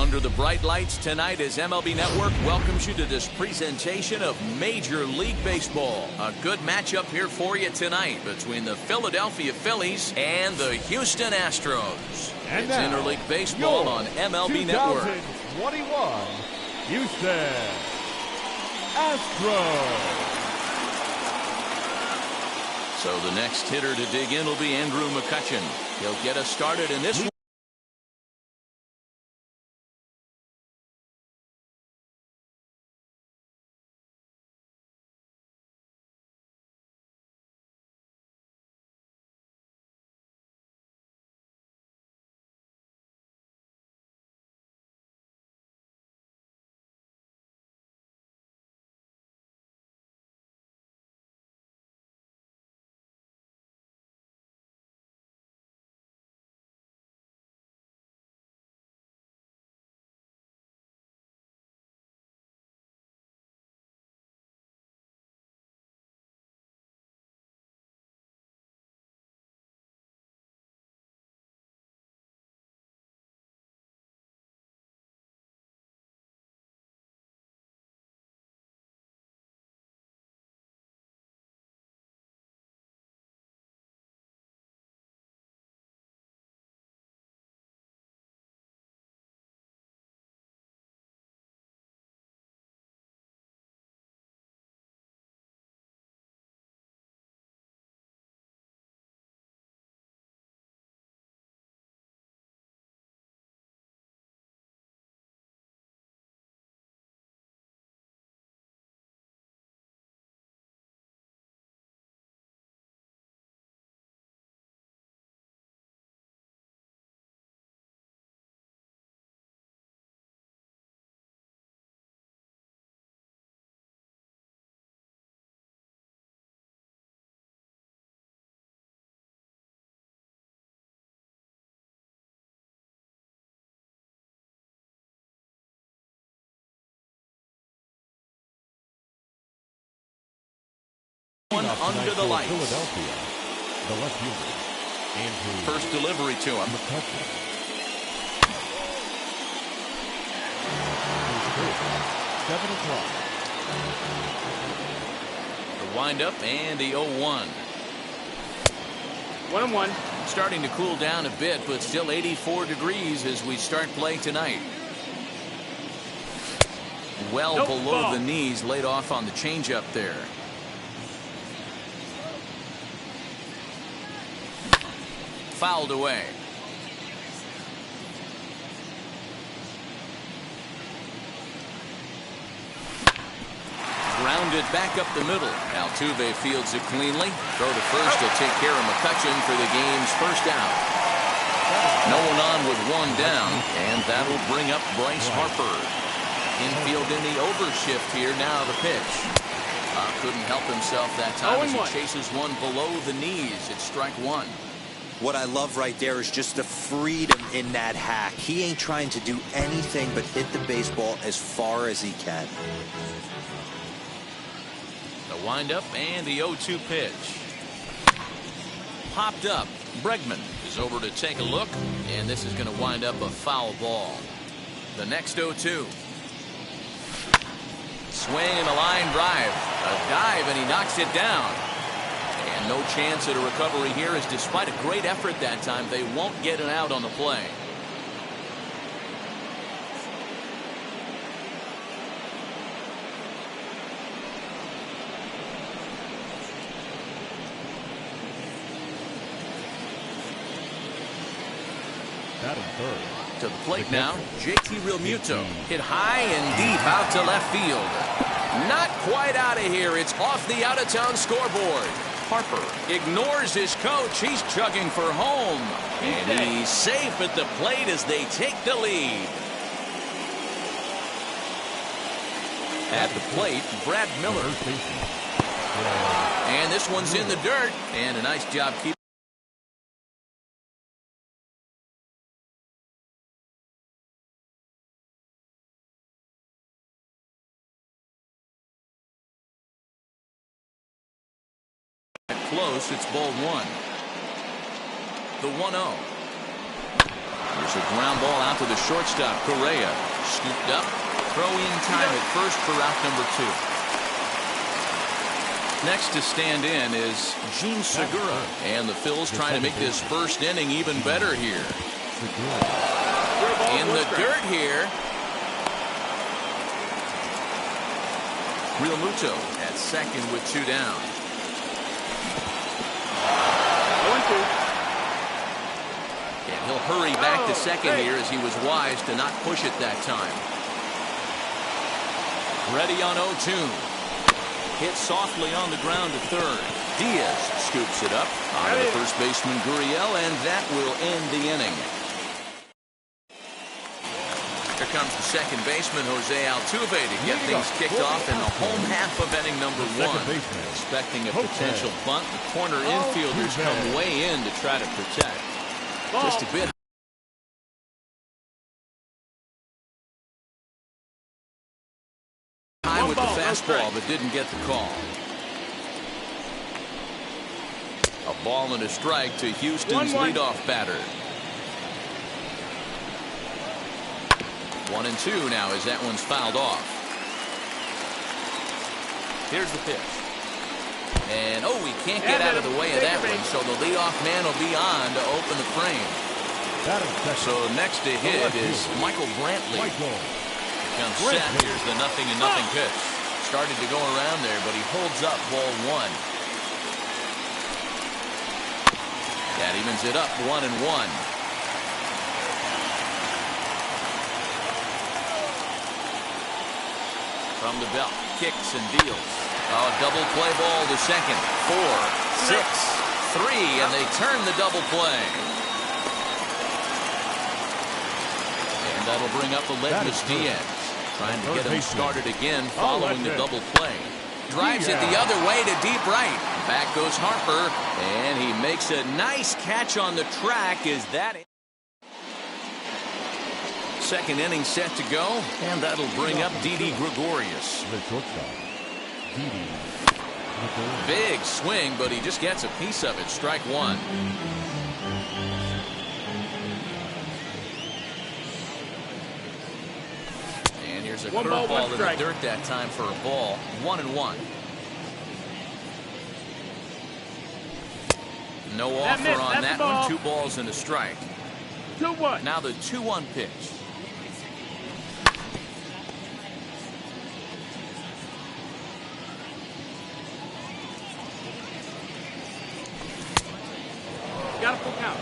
under the bright lights tonight as MLB Network welcomes you to this presentation of Major League Baseball. A good matchup here for you tonight between the Philadelphia Phillies and the Houston Astros. And it's now, Interleague Baseball on MLB Network. 2021 Houston Astros. So the next hitter to dig in will be Andrew McCutchen. He'll get us started in this one. One under the lights. Philadelphia, the left fielder, Andrew First delivery to him. McCutchen. 7 o'clock. The windup and the 0-1. 1-1. Starting to cool down a bit, but still 84 degrees as we start play tonight. Well Nope, below ball. the knees, laid off on the changeup there. Fouled away. Grounded back up the middle. Altuve fields it cleanly. Throw to first to take care of McCutchen for the game's first out. No one on with one down, and that'll bring up Bryce Harper. Infield in the overshift here. Now the pitch. Couldn't help himself that time as he 0-1. chases one below the knees. It's strike one. What I love right there is just the freedom in that hack. He ain't trying to do anything but hit the baseball as far as he can. The windup and the 0-2 pitch. Popped up. Bregman is over to take a look, and this is going to wind up a foul ball. The next 0-2. Swing and a line drive. A dive, and he knocks it down. And no chance at a recovery here, as despite a great effort that time, they won't get an out on the play. Batting third. To the plate now, JT Realmuto. Hit high and deep out to left field. Not quite out of here. It's off the out-of-town scoreboard. Harper ignores his coach. He's chugging for home. And he's safe at the plate as they take the lead. At the plate, Brad Miller. And this one's in the dirt. And a nice job keeping. Close, it's ball one. The 1-0. Here's a ground ball out to the shortstop, Correa. Scooped up. Throw-in time at first for out number 2. Next to stand in is Gene Segura. And the Phils trying to make this first inning even better here. In the dirt here. Real Muto at second with 2 down. 0-2. And he'll hurry back to second here as he was wise to not push it that time. Ready on 0-2. Hit softly on the ground to third. Diaz scoops it up onto the first baseman Gurriel, and that will end the inning. Here comes the second baseman, Jose Altuve, to get things kicked off in the home half of inning number 1. Expecting a potential bunt. The corner infielders come way in to try to protect. Just a bit. High with the fastball, but didn't get the call. A ball and a strike to Houston's leadoff batter. 1-2 now as that one's fouled off. Here's the pitch. And oh, he can't get out of the way of that one, so the leadoff man will be on to open the frame. So next to hit is Michael Brantley. Comes set. Here's the 0-0 pitch. Started to go around there, but he holds up ball 1. That evens it up 1-1. From the belt, kicks and deals. Oh, double play ball to second. 4, 6, 3, and they turn the double play. And that'll bring up Aledmys Diaz. Trying to get him started again following the double play. Drives it the other way to deep right. Back goes Harper, and he makes a nice catch on the track. Is that it? Second inning set to go, and that'll bring up Didi Gregorius. Big swing, but he just gets a piece of it. Strike 1. And here's a curveball in the dirt that time for a ball. 1-1. No offer on that one. 2 balls and a strike. 2-1. Now the 2-1 pitch. Got a full count.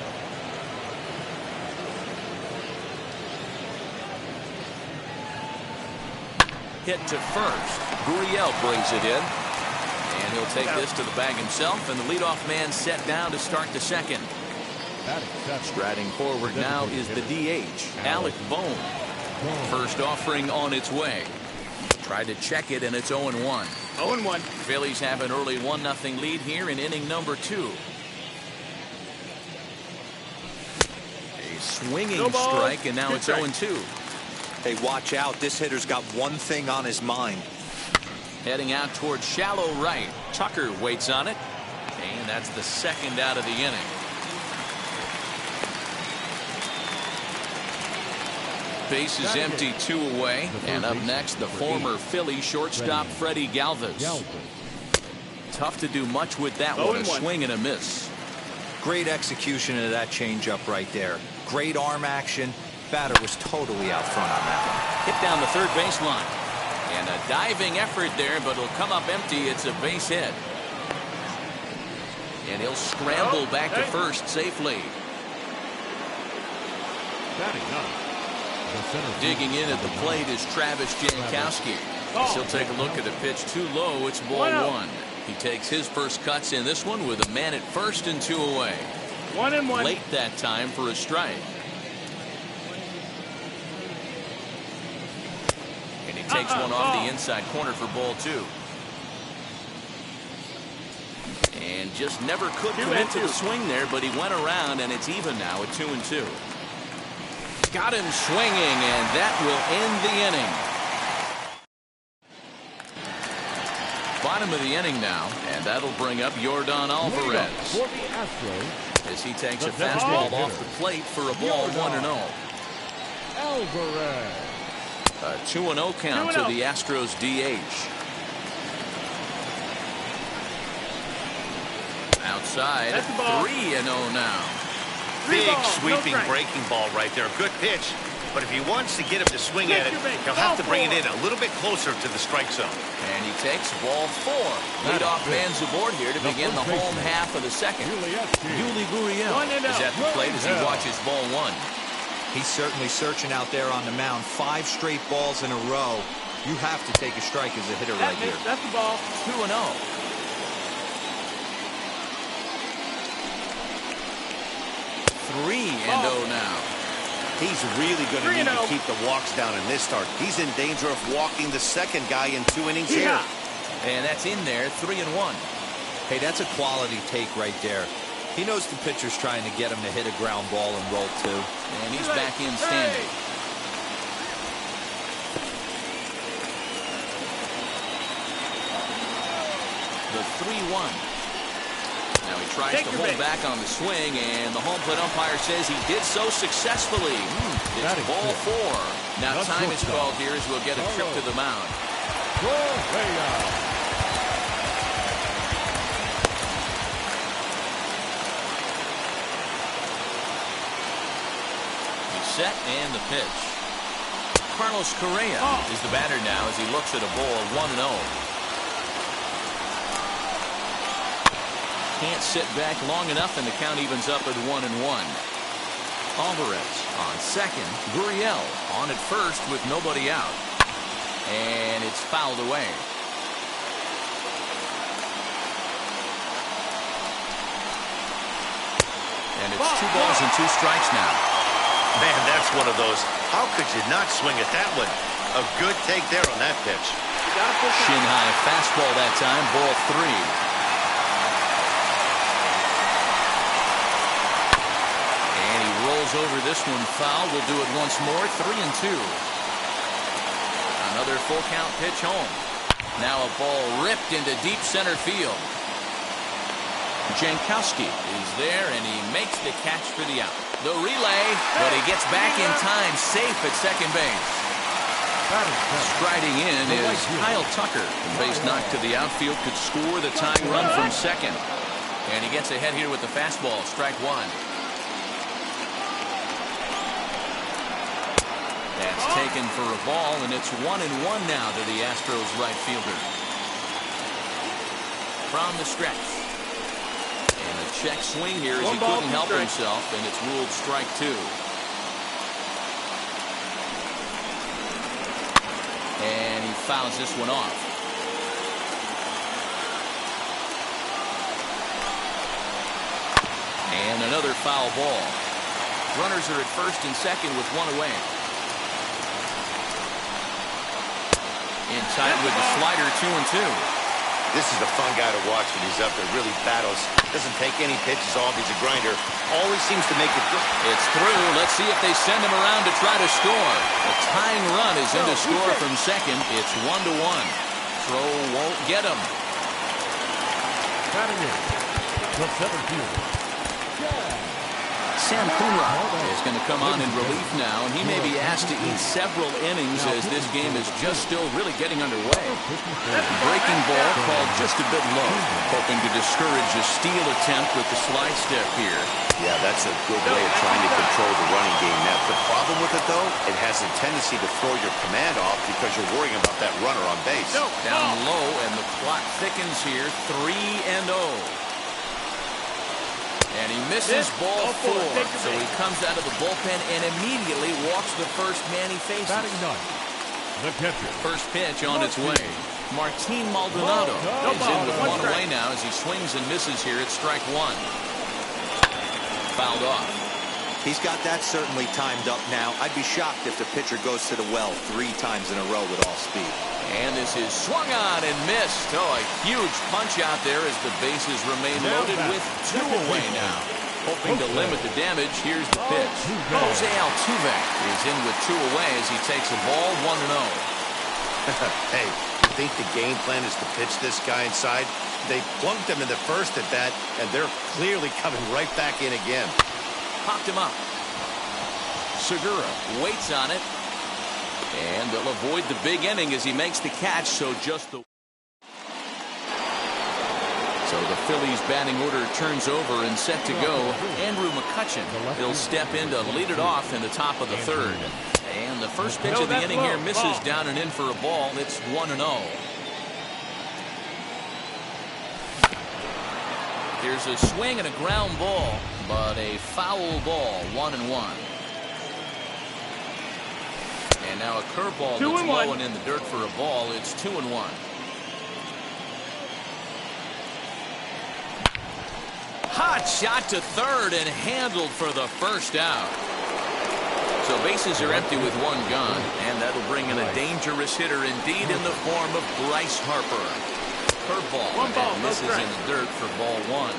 Hit to first. Gurriel brings it in. And he'll take this to the bag himself, and the leadoff man set down to start the second. Striding forward now is the DH, Alec Bohm. First offering on its way. Tried to check it, and it's 0-1. 0-1. Phillies have an early 1-0 lead here in inning number 2. A swinging strike, and now it's 0-2. Hey, watch out. This hitter's got one thing on his mind. Heading out towards shallow right. Tucker waits on it, and that's the second out of the inning. Base is empty, 2 away. And up next, the former Philly shortstop Freddie Galvis. Tough to do much with that one. A swing and a miss. Great execution of that changeup right there. Great arm action. Batter was totally out front on that one. Hit down the third baseline. And a diving effort there, but it'll come up empty. It's a base hit. And he'll scramble back to first safely. Digging in at the plate is Travis Jankowski. He'll take a look at the pitch too low. It's ball 1. He takes his first cuts in this one with a man at first and 2 away. 1-1. Late that time for a strike. And he takes one off the inside corner for ball 2. And just never could commit to the swing there, but he went around, and it's even now at 2-2. Got him swinging, and that will end the inning. bottom of the inning now, and that'll bring up Yordan Alvarez For the Astros, as he takes a fastball off the plate for a ball 1-0. Alvarez. A 2-0 count to the Astros DH. Outside, 3-0 now. Big sweeping breaking ball right there. Good pitch. But if he wants to get him to swing at it, he'll have to bring it in a little bit closer to the strike zone. And he takes ball 4. Leadoff man's aboard here to begin the home half of the second. Yuli Gurriel is at the plate as he watches ball 1. He's certainly searching out there on the mound. 5 straight balls in a row. You have to take a strike as a hitter right here. That's the ball. 2-0. 3-0 now. He's really going to need to keep the walks down in this start. He's in danger of walking the second guy in 2 innings here. And that's in there, 3-1. Hey, that's a quality take right there. He knows the pitcher's trying to get him to hit a ground ball and roll 2. And he's back in standing. The 3-1. Now he tries to hold back on the swing, and the home plate umpire says he did so successfully. It's ball 4. Now time is called here as we'll get a trip to the mound. He's set and the pitch. Carlos Correa is the batter now as he looks at a ball 1-0. Can't sit back long enough, and the count evens up at 1-1. Alvarez on second. Gurriel on at first with nobody out. And it's fouled away. And it's 2 balls and 2 strikes now. Man, that's one of those. How could you not swing at that one? A good take there on that pitch. Shin high fastball that time, ball 3. Over this one, foul. We'll do it once more. 3-2. Another full count pitch home. Now a ball ripped into deep center field. Jankowski is there, and he makes the catch for the out. The relay, but he gets back in time, safe at second base. Striding in is Kyle Tucker. The base knock to the outfield could score the tying run from second. And he gets ahead here with the fastball. Strike 1. That's taken for a ball, and it's 1-1 now to the Astros right fielder. From the stretch. And a check swing here as he couldn't help himself, and it's ruled strike 2. And he fouls this one off. And another foul ball. Runners are at first and second with 1 away. In tight with the slider, 2-2. This is a fun guy to watch when he's up there. Really battles. Doesn't take any pitches off. He's a grinder. Always seems to make it good. It's through. Let's see if they send him around to try to score. The tying run is in to score from second. It's 1-1. Throw won't get him. Batting in, the 7th. Sam Coonrod is going to come on in relief now, and he may be asked to eat several innings as this game is just still really getting underway. Breaking ball called just a bit low, hoping to discourage a steal attempt with the slide step here. Yeah, that's a good way of trying to control the running game. Now, the problem with it, though, it has a tendency to throw your command off because you're worrying about that runner on base. Down low, and the clock thickens here, 3-0. And he misses ball 4, so he comes out of the bullpen and immediately walks the first man he faces. Batting 9, the catcher. First pitch on its way. Martin Maldonado is in with 1 away now as he swings and misses here at strike 1. Fouled off. He's got that certainly timed up now. I'd be shocked if the pitcher goes to the well 3 times in a row with all speed. And this is swung on and missed. Oh, a huge punch out there as the bases remain loaded with 2 away now. Hoping to limit the damage, here's the pitch. Jose Altuve is in with 2 away as he takes a ball 1-0. Hey, think the game plan is to pitch this guy inside? They plunked him in the first at bat, and they're clearly coming right back in again. Popped him up. Segura waits on it. And they'll avoid the big inning as he makes the catch, so just the... So the Phillies batting order turns over and set to go. Andrew McCutchen, he'll step in to lead it off in the top of the third. And the first pitch of the inning here misses down and in for a ball. It's 1-0. Here's a swing and a ground ball, but a foul ball, 1-1. And now a curveball that's low and in the dirt for a ball. It's 2-1. Hot shot to third and handled for the first out. So bases are empty with one gone, and that'll bring in a dangerous hitter indeed in the form of Bryce Harper. Curveball that misses in the dirt for ball one.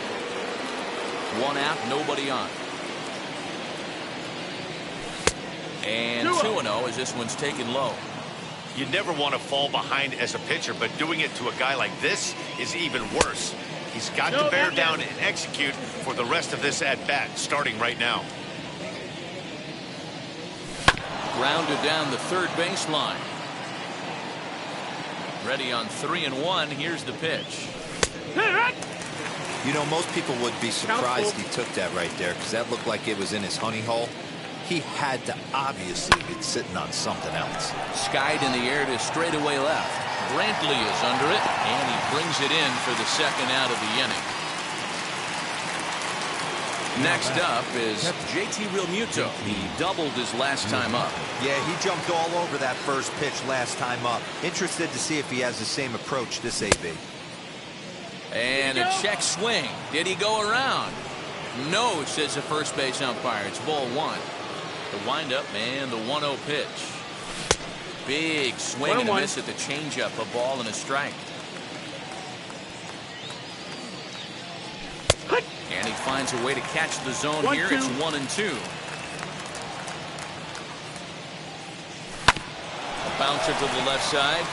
One out, nobody on. And 2-0 as this one's taken low. You never want to fall behind as a pitcher, but doing it to a guy like this is even worse. He's got to bear down and execute for the rest of this at-bat, starting right now. Grounded down the third baseline. Ready on 3-1. Here's the pitch. You know, most people would be surprised he took that right there because that looked like it was in his honey hole. He had to obviously be sitting on something else. Skied in the air to straightaway left. Brantley is under it, and he brings it in for the second out of the inning. Next up is JT Realmuto. He doubled his last time up. Yeah, he jumped all over that first pitch last time up. Interested to see if he has the same approach this AB. And a check swing. Did he go around? No, says the first base umpire. It's ball one. The windup and the 1-0 pitch. Big swing and a miss at the changeup. A ball and a strike. And he finds a way to catch the zone here. It's 1-2. A bouncer to the left side.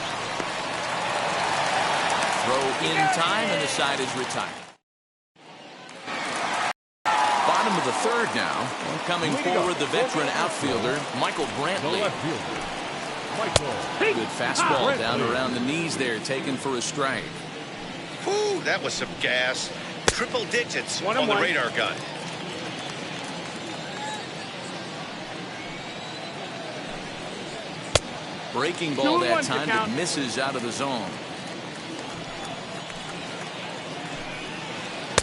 Throw in time, and the side is retired. Bottom of the third now. And coming forward, the veteran outfielder, Michael Brantley. Good fastball down around the knees there, taken for a strike. Whew, that was some gas. Triple digits on the radar gun. Breaking ball that time that misses out of the zone.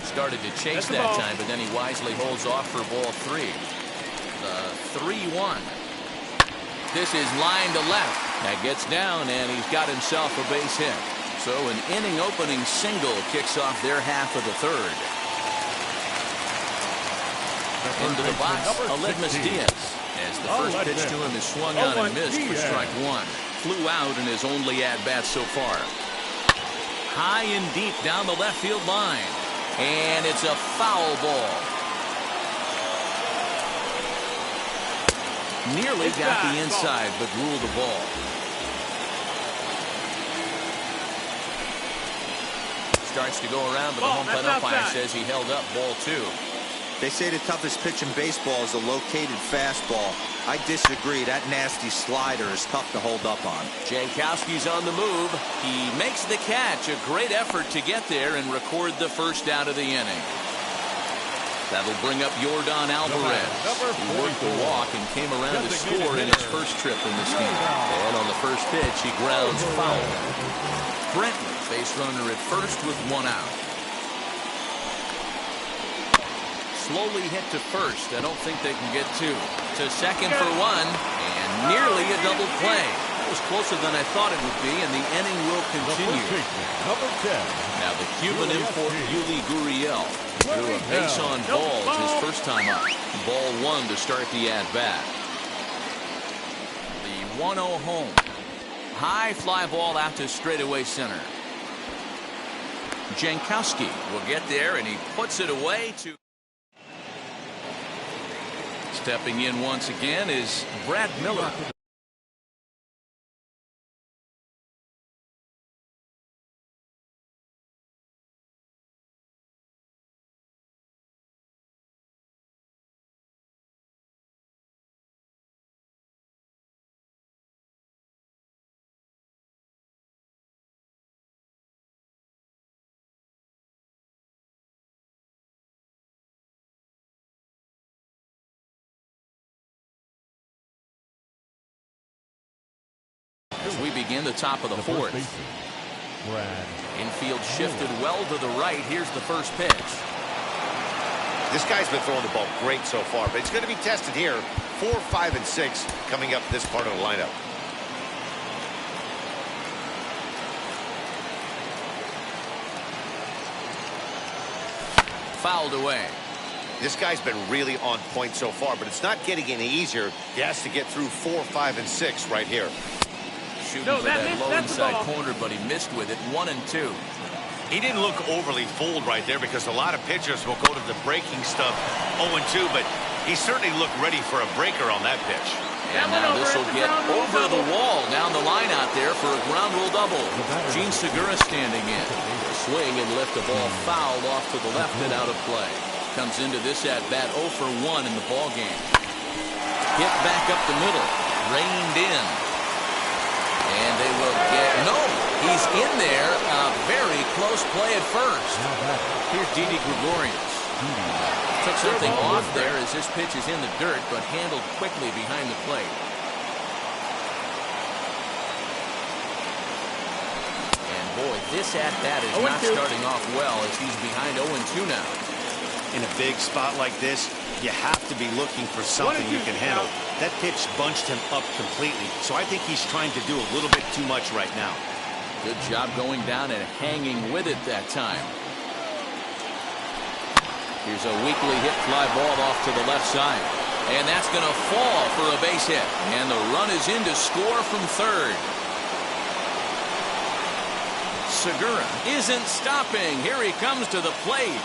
Started to chase that time, but then he wisely holds off for ball three. The 3-1. This is line to left. That gets down, and he's got himself a base hit. So an inning-opening single kicks off their half of the third. Into the box, Aledmus Diaz. As the first pitch to him is swung on and missed for strike one. Flew out in his only at-bat so far. High and deep down the left field line. And it's a foul ball. Nearly got the inside, but ruled the ball. Starts to go around, but the home plate umpire says he held up ball two. They say the toughest pitch in baseball is a located fastball. I disagree. That nasty slider is tough to hold up on. Jankowski's on the move. He makes the catch. A great effort to get there and record the first out of the inning. That'll bring up Yordan Alvarez, who worked the walk and came around to score in his first trip in this game. And on the first pitch, he grounds foul. Brenton, base runner at first with one out. Slowly hit to first. I don't think they can get two. To second for one, and nearly a double play. That was closer than I thought it would be, and the inning will continue. Now the Cuban import, Yuli Gurriel, drew a base on balls his first time up. Ball one to start the at-bat. The 1-0 home. High fly ball out to straightaway center. Jankowski will get there, and he puts it away to... Stepping in once again is Brad Miller. begin the top of the fourth. Infield shifted well to the right. Here's the first pitch. This guy's been throwing the ball great so far, but it's going to be tested here. 4, 5, and 6 coming up this part of the lineup. Fouled away. This guy's been really on point so far, but it's not getting any easier. He has to get through 4, 5, and 6 right here. Shooting for that low inside corner, but he missed with it. 1 and 2. He didn't look overly fooled right there because a lot of pitchers will go to the breaking stuff 0-2, but he certainly looked ready for a breaker on that pitch. And now this will get over the wall down the line out there for a ground rule double. Gene Segura standing in. Swing and lift the ball foul off to the left and out of play. Comes into this at bat 0 for 1 in the ball game. Hit back up the middle. Reined in. And they will get... No! He's in there. A very close play at first. Here's Didi Gregorius. Took something off there as this pitch is in the dirt, but handled quickly behind the plate. And boy, this at-bat is not starting off well as he's behind 0-2 now. In a big spot like this, you have to be looking for something you can handle. That pitch bunched him up completely, so I think he's trying to do a little bit too much right now. Good job going down and hanging with it that time. Here's a weakly hit fly ball off to the left side. And that's going to fall for a base hit. And the run is in to score from third. Segura isn't stopping. Here he comes to the plate.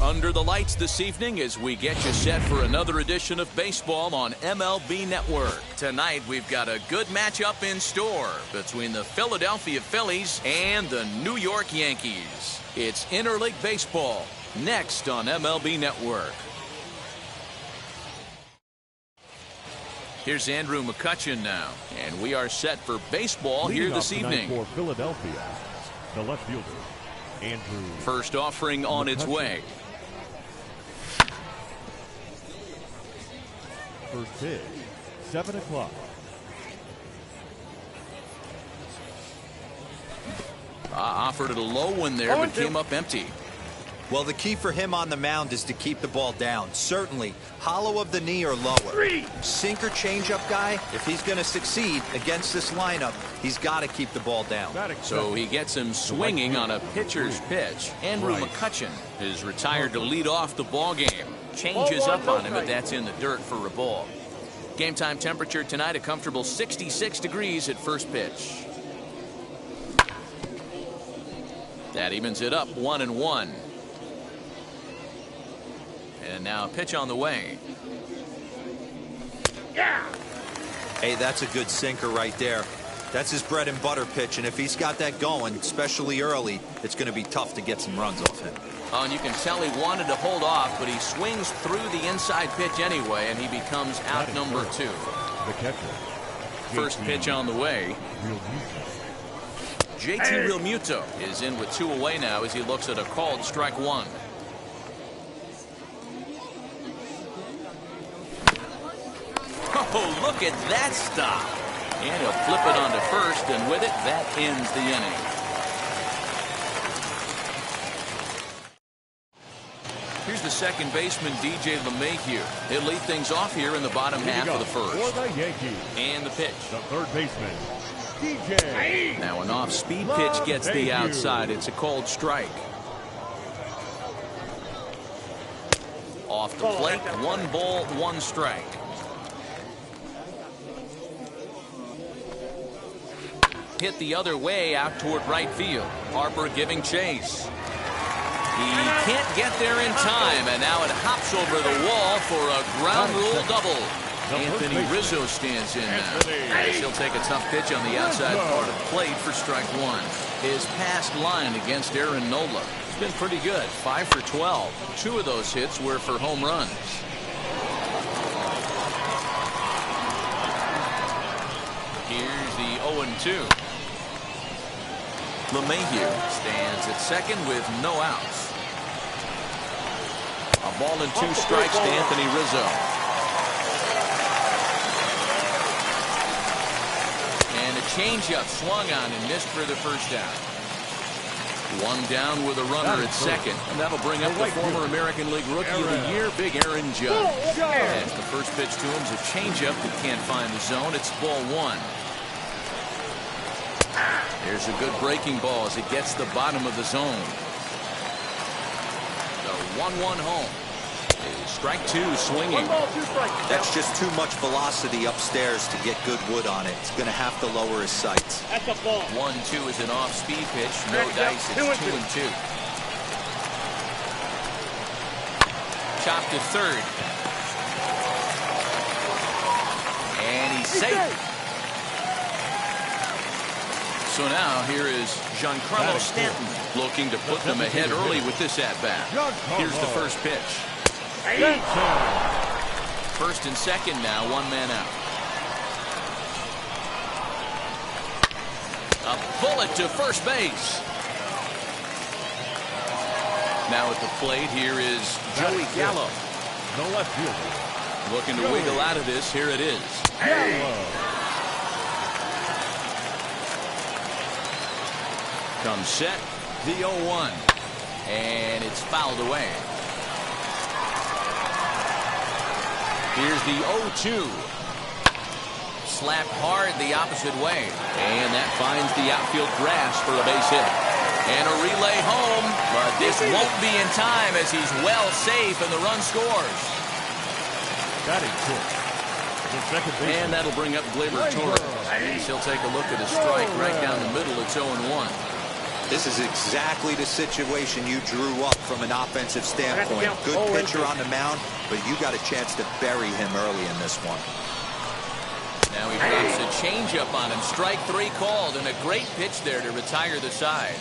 Under the lights this evening as we get you set for another edition of baseball on MLB Network. Tonight we've got a good matchup in store between the Philadelphia Phillies and the New York Yankees. It's Interleague Baseball next on MLB Network. Here's Andrew McCutchen now, and we are set for baseball here this evening. For Philadelphia, the left fielder, Andrew. First offering on its way. First pitch, 7 o'clock. Offered it a low one there, but came up empty. Well, the key for him on the mound is to keep the ball down. Certainly, hollow of the knee or lower. Sinker changeup guy, if he's going to succeed against this lineup, he's got to keep the ball down. So he gets him swinging on a pitcher's pitch. Andrew McCutcheon is retired to lead off the ball game. Changes up on him, but that's in the dirt for a ball. Game time temperature tonight, a comfortable 66 degrees at first pitch. That evens it up 1-1. And now a pitch on the way. Hey, that's a good sinker right there. That's his bread and butter pitch, and if he's got that going, especially early, it's going to be tough to get some runs off him. Oh, and you can tell he wanted to hold off, but he swings through the inside pitch anyway, and he becomes out number 2. The catcher. First pitch on the way. JT Realmuto is in with 2 away now as he looks at a called strike 1. Oh, look at that stop. And he'll flip it onto first, and with it, that ends the inning. Here's the second baseman, DJ LeMahieu. He'll lead things off here in the bottom half of the first. For the Yankees. And the pitch. The third baseman, DJ. Now an off-speed pitch gets the outside. It's a called strike. Off the plate, 1 ball, 1 strike. Hit the other way out toward right field. Harper giving chase. He can't get there in time, and now it hops over the wall for a ground rule double. Anthony Rizzo stands in now. As he'll take a tough pitch on the outside part of the plate for strike 1. His past line against Aaron Nola has been pretty good. 5 for 12. 2 of those hits were for home runs. Here's the 0-2. LeMahieu stands at second with no outs. A ball and 2 strikes to Anthony Rizzo. And a changeup swung on and missed for the first out. 1 down with a runner at second, and that'll bring up the former American League Rookie of the Year, Big Aaron Judge. As the first pitch to him is a changeup that can't find the zone. It's ball 1. There's a good breaking ball as it gets the bottom of the zone. The 1-1 home. Strike 2 swinging. That's just too much velocity upstairs to get good wood on it. It's going to have to lower his sights. That's a ball. 1-2 is an off-speed pitch. No dice. It's 2-2. Chopped to third. And he's safe. So now here is Giancarlo Stanton looking to put them ahead early with this at-bat. Here's the first pitch. First and second now, 1 man out. A bullet to first base. Now at the plate, here is Joey Gallo. The left fielder. Looking to wiggle out of this. Here it is. Comes set, the 0-1, and it's fouled away. Here's the 0-2. Slapped hard the opposite way, and that finds the outfield grass for a base hit. And a relay home, but this won't be in time as he's well safe and the run scores. Batting short. And that'll bring up Gleyber Torres. He'll take a look at a strike right down the middle. It's 0-1. This is exactly the situation you drew up from an offensive standpoint. Good pitcher on the mound, but you got a chance to bury him early in this one. Now he drops a changeup on him. Strike 3 called, and a great pitch there to retire the side.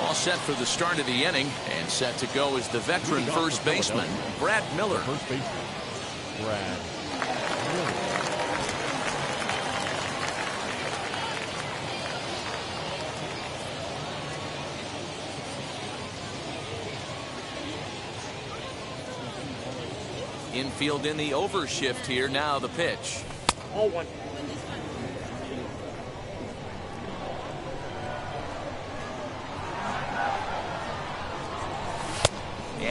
All set for the start of the inning, and set to go is the veteran first baseman, Brad Miller. First baseman, Brad. Infield in the overshift here. Now the pitch. 0-1.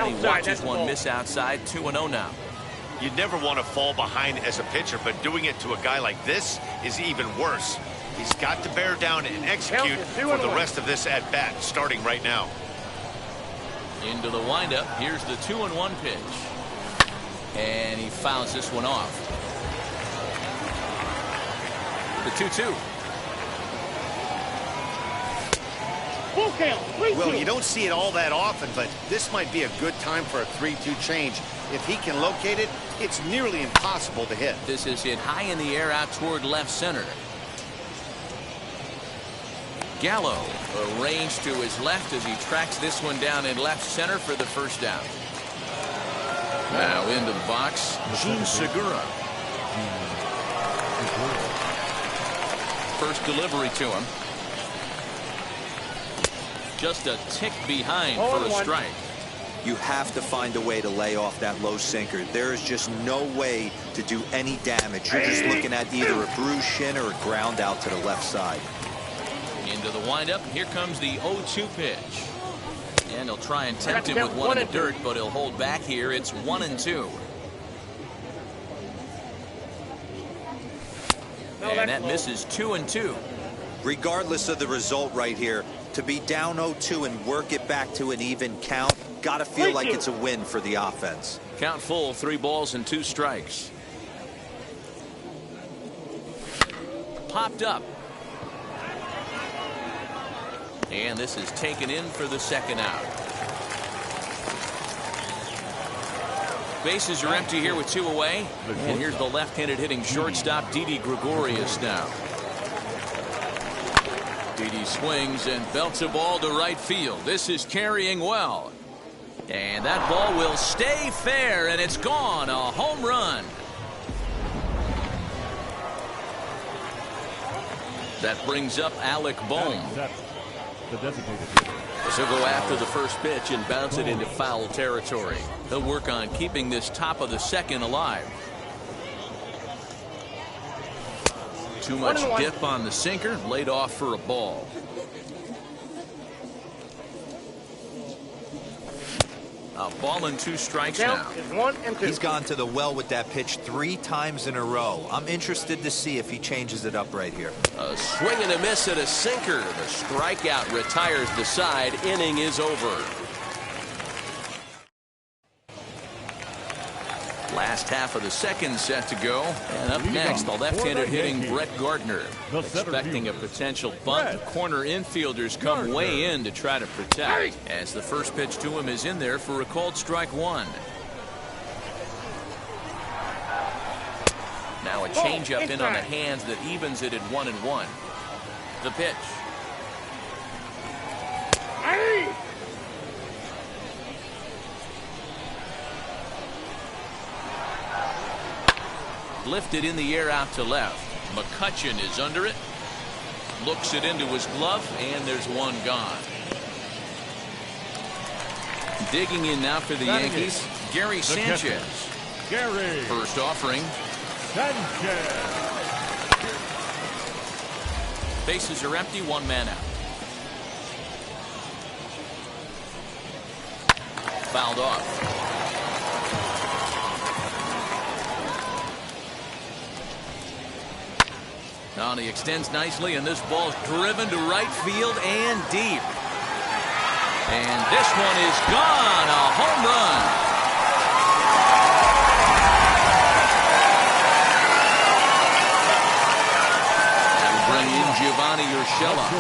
And he Outside, watches that's one ball. miss outside. 2-0 now. You never want to fall behind as a pitcher, but doing it to a guy like this is even worse. He's got to bear down and execute for the rest of this at-bat, starting right now. Into the windup. Here's the 2-1 pitch. And he fouls this one off. The 2-2. Full count. 3-2. Well, you don't see it all that often, but this might be a good time for a 3-2 change. If he can locate it, it's nearly impossible to hit. This is hit high in the air out toward left center. Gallo arranged to his left as he tracks this one down in left center for the first down. Now into the box, Gene Segura. First delivery to him. Just a tick behind for a strike. You have to find a way to lay off that low sinker. There is just no way to do any damage. You're just looking at either a bruised shin or a ground out to the left side. Into the windup. Here comes the 0-2 pitch. And he'll try and tempt him with one in the dirt, but he'll hold back here. It's 1-2. And that misses 2-2. Regardless of the result right here, to be down 0-2 and work it back to an even count, gotta feel like it's a win for the offense. Count full, 3 balls and 2 strikes. Popped up. And this is taken in for the second out. Bases are empty here with 2 away. And here's the left-handed hitting shortstop, Didi Gregorius now. Didi swings and belts a ball to right field. This is carrying well. And that ball will stay fair, and it's gone. A home run. That brings up Alec Bohm. The designated hitter. He'll go after the first pitch and bounce it into foul territory. He'll work on keeping this top of the second alive. Too much dip on the sinker, laid off for a ball. A ball and 2 strikes now. Is 1 and 2. He's gone to the well with that pitch 3 times in a row. I'm interested to see if he changes it up right here. A swing and a miss at a sinker. The strikeout retires the side. Inning is over. Last half of the second set to go. And up next, the left-handed hitting Brett Gardner. Expecting a potential bunt. The corner infielders come way in to try to protect. As the first pitch to him is in there for a called strike 1. Now a changeup in on the hands that evens it at 1-1. The pitch. Lifted in the air out to left. McCutcheon is under it. Looks it into his glove, and there's one gone. Digging in now for the Yankees, Gary Sanchez. Gary First offering. Sanchez. Bases are empty, 1 man out. Fouled off. Now he extends nicely, and this ball's driven to right field and deep. And this one is gone. A home run. That'll bring in Giovanni Urshela.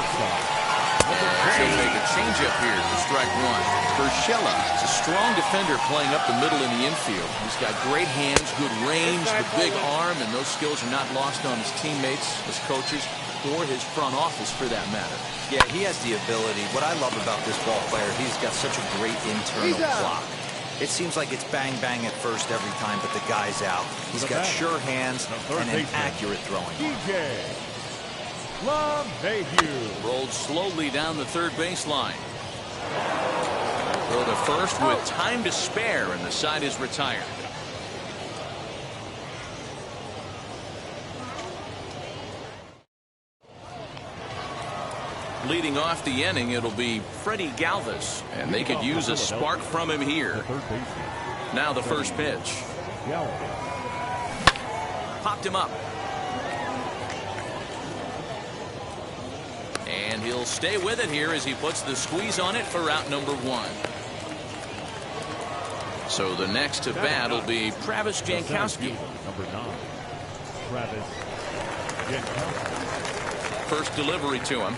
He'll make a changeup here to strike 1. Urshela is a strong defender playing up the middle in the infield. He's got great hands, good range, the big arm, and those skills are not lost on his teammates, his coaches, or his front office for that matter. Yeah, he has the ability. What I love about this ball player, he's got such a great internal clock. It seems like it's bang bang at first every time, but the guy's out. He's got sure hands and an accurate throwing arm. Rolled slowly down the third baseline. Throw to first with time to spare, and the side is retired. Leading off the inning, it'll be Freddie Galvis, and they could use a spark from him here. Now the first pitch. Popped him up. And he'll stay with it here as he puts the squeeze on it for out number 1. So the next to bat will be Travis Jankowski. Number 9, Travis Jankowski. First delivery to him.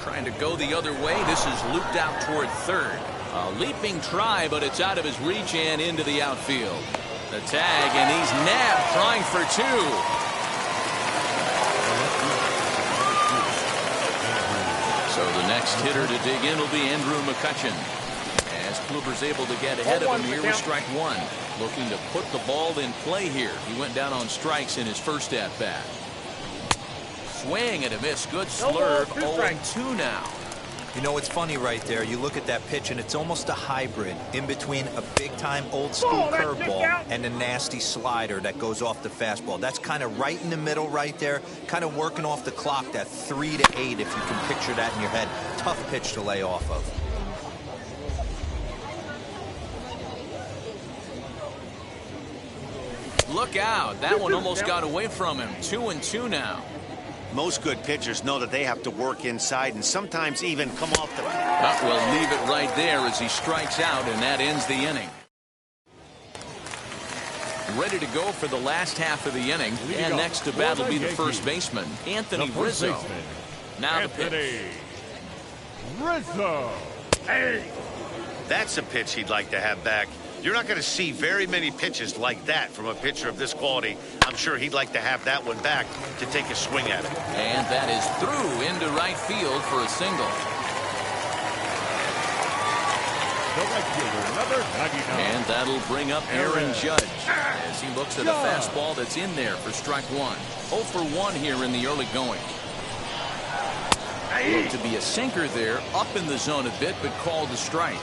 Trying to go the other way. This is looped out toward third. A leaping try, but it's out of his reach and into the outfield. The tag, and he's nabbed, trying for 2. So the next hitter to dig in will be Andrew McCutcheon. As Kluber's able to get ahead of him here with strike 1. Looking to put the ball in play here. He went down on strikes in his first at-bat. Swing and a miss. Good slurve. 0-2 now. You know, it's funny right there. You look at that pitch, and it's almost a hybrid in between a big-time old-school curveball and a nasty slider that goes off the fastball. That's kind of right in the middle right there, kind of working off the clock, that 3 to 8, if you can picture that in your head. Tough pitch to lay off of. Look out. That one almost got away from him. 2-2 now. Most good pitchers know that they have to work inside and sometimes even come off the... We'll leave it right there as he strikes out, and that ends the inning. Ready to go for the last half of the inning, and next to bat will be the first baseman, Anthony Rizzo. Now the pitch. Rizzo. Hey, that's a pitch he'd like to have back. You're not going to see very many pitches like that from a pitcher of this quality. I'm sure he'd like to have that one back to take a swing at it. And that is through into right field for a single. The right fielder, number 99. And that'll bring up Aaron Judge as he looks at a fastball that's in there for strike 1. 0 for 1 here in the early going. Looked to be a sinker there, up in the zone a bit, but called a strike.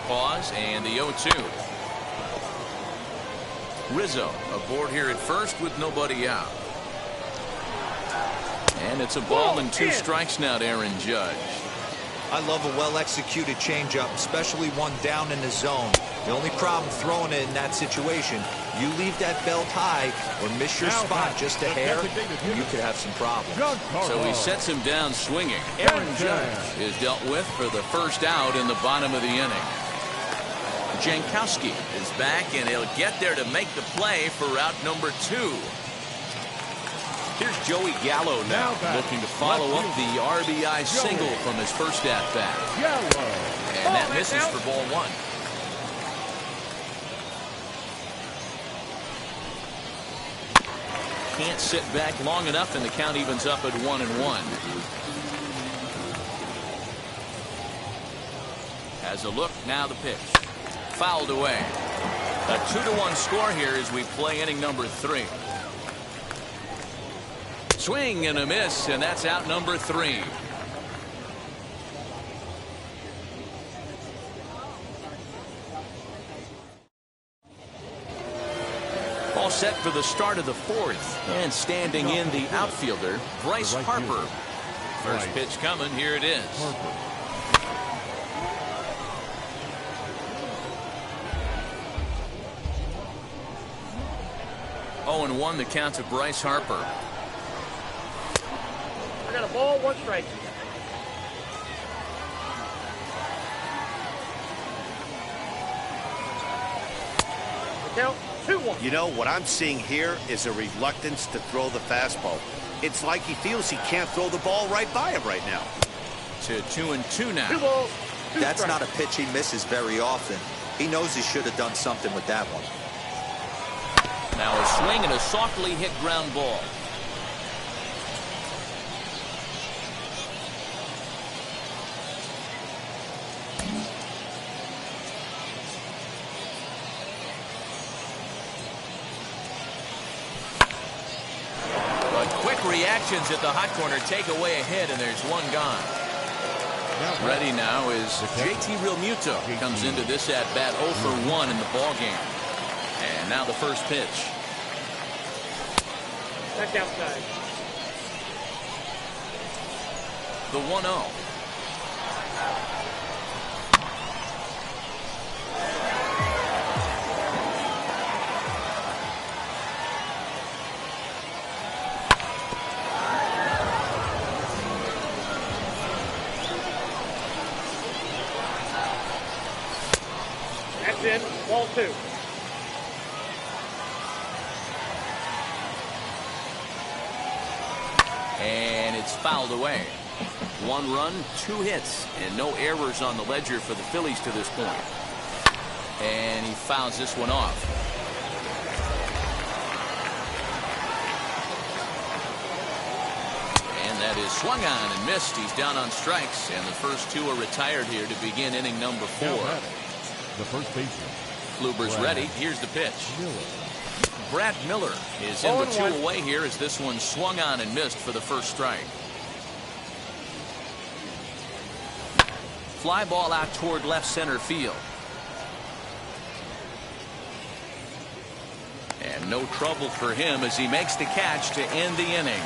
Pause and the 0-2. Rizzo aboard here at first with nobody out. And it's a ball and 2 strikes now to Aaron Judge. I love a well-executed changeup, especially one down in the zone. The only problem throwing it in that situation, you leave that belt high or miss your spot just a hair, you could have some problems. So he sets him down swinging. Aaron Judge is dealt with for the first out in the bottom of the inning. Jankowski is back, and he'll get there to make the play for out number 2. Here's Joey Gallo now, looking to follow up the RBI single from his first at-bat. And that misses for ball 1. Can't sit back long enough, and the count evens up at 1-1. As a look, now the pitch. Fouled away. A 2-1 score here as we play inning number 3. Swing and a miss, and that's out number 3. All set for the start of the 4th. And standing in the outfielder, Bryce Harper. First pitch coming. Here it is. 0-1 the count to Bryce Harper. I got a ball, 1 strike. Count 2-1. You know, what I'm seeing here is a reluctance to throw the fastball. It's like he feels he can't throw the ball right by him right now. To 2-2 now. 2 balls, 2 That's strikes. not a pitch he misses very often. He knows he should have done something with that one. Now a swing and a softly hit ground ball. But quick reactions at the hot corner take away a hit, and there's 1 gone. Ready now is JT Realmuto. He comes into this at bat 0 for 1 in the ball game. And now the first pitch. That's outside. The 1-0. That's in. Ball 2. And it's fouled away. 1 run, 2 hits, and no errors on the ledger for the Phillies to this point. And he fouls this one off. And that is swung on and missed. He's down on strikes, and the first 2 are retired here to begin inning number 4. The first baseman. Kluber's ready. Here's the pitch. Brad Miller is in with 2 away here as this one swung on and missed for the first strike. Fly ball out toward left center field. And no trouble for him as he makes the catch to end the inning.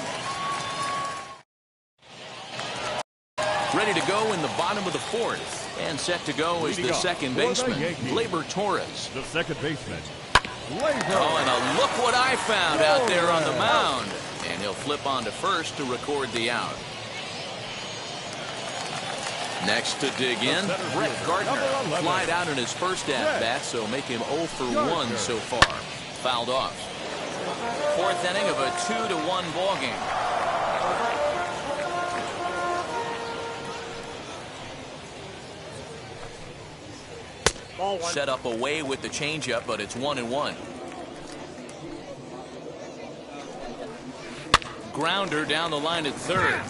Ready to go in the bottom of the 4th. And set to go is the second baseman, Gleyber Torres. The second baseman. Oh, and look what I found out there on the mound. And he'll flip on to first to record the out. Next to dig in, Brett Gardner. Flied out in his first at-bat, so make him 0 for 1 so far. Fouled off. 4th inning of a 2-1 ball game. Set up away with the changeup, but it's 1-1. Grounder down the line at third,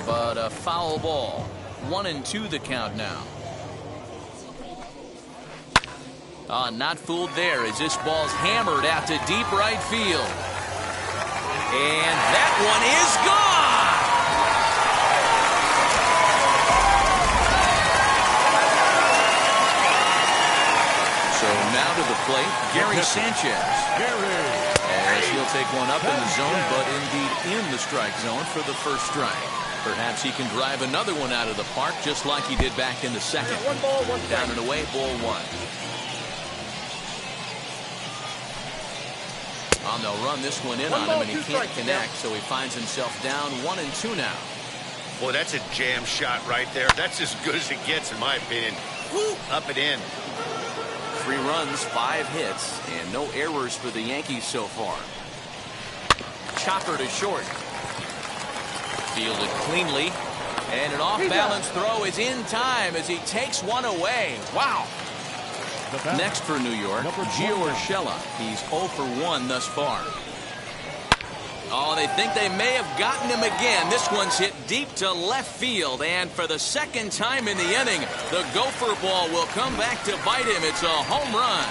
but a foul ball. 1-2 the count now. Not fooled there as this ball's hammered out to deep right field. And that one is gone! So now to the plate, Gary Sanchez. As he'll take one up in the zone, but indeed in the strike zone for the first strike. Perhaps he can drive another one out of the park just like he did back in the second. 1 ball, 1 strike. Down and away, ball 1. They'll run this one in on him, and he can't connect, so he finds himself down 1-2 now. Boy, that's a jam shot right there. That's as good as it gets, in my opinion. Woo, up and in. 3 runs, 5 hits, and no errors for the Yankees so far. Chopper to short. Fielded cleanly, and an off-balance throw is in time as he takes one away. Wow. Next for New York, Gio Urshela. He's 0 for 1 thus far. Oh, they think they may have gotten him again. This one's hit deep to left field, and for the second time in the inning, the gopher ball will come back to bite him. It's a home run.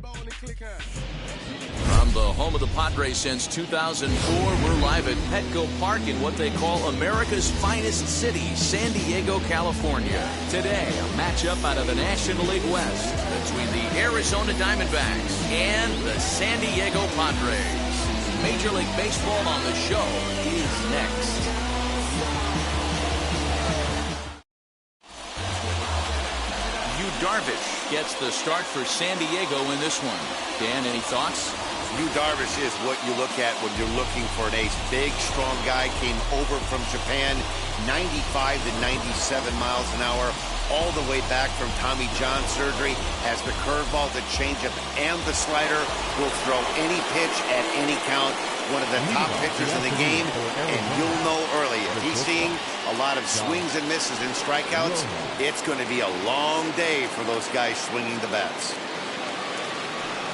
From the home of the Padres since 2004, we're live at Petco Park in what they call America's finest city, San Diego, California. Today, a matchup out of the National League West between the Arizona Diamondbacks and the San Diego Padres. Major League Baseball on the show is next. Darvish gets the start for San Diego in this one. Dan, any thoughts? Yu Darvish is what you look at when you're looking for an ace. Big, strong guy, came over from Japan, 95 to 97 miles an hour, all the way back from Tommy John surgery. Has the curveball, the changeup, and the slider. Will throw any pitch at any count. One of the top pitchers in the game, and you'll know early if he's seeing a lot of swings and misses and strikeouts, it's going to be a long day for those guys swinging the bats.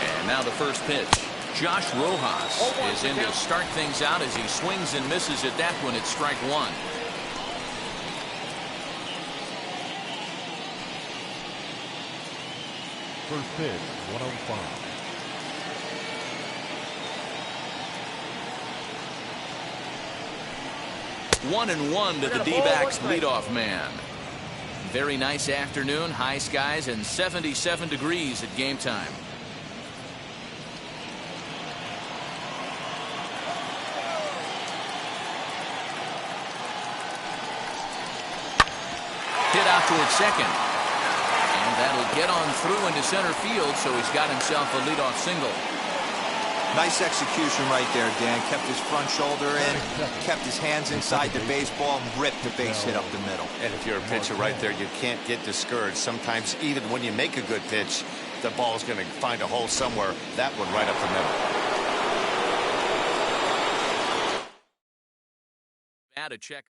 And now the first pitch. Josh Rojas is in to start things out as he swings and misses at that one at strike one. First pitch, 105. 1-1 to the D-backs leadoff man. Very nice afternoon, high skies, and 77 degrees at game time. Hit out towards second. And that'll get on through into center field, so he's got himself a leadoff single. Nice execution right there, Dan. Kept his front shoulder in, kept his hands inside the baseball, and ripped the base hit up the middle. And if you're a pitcher right there, you can't get discouraged. Sometimes even when you make a good pitch, the ball's going to find a hole somewhere. That one right up the middle. Bad a check.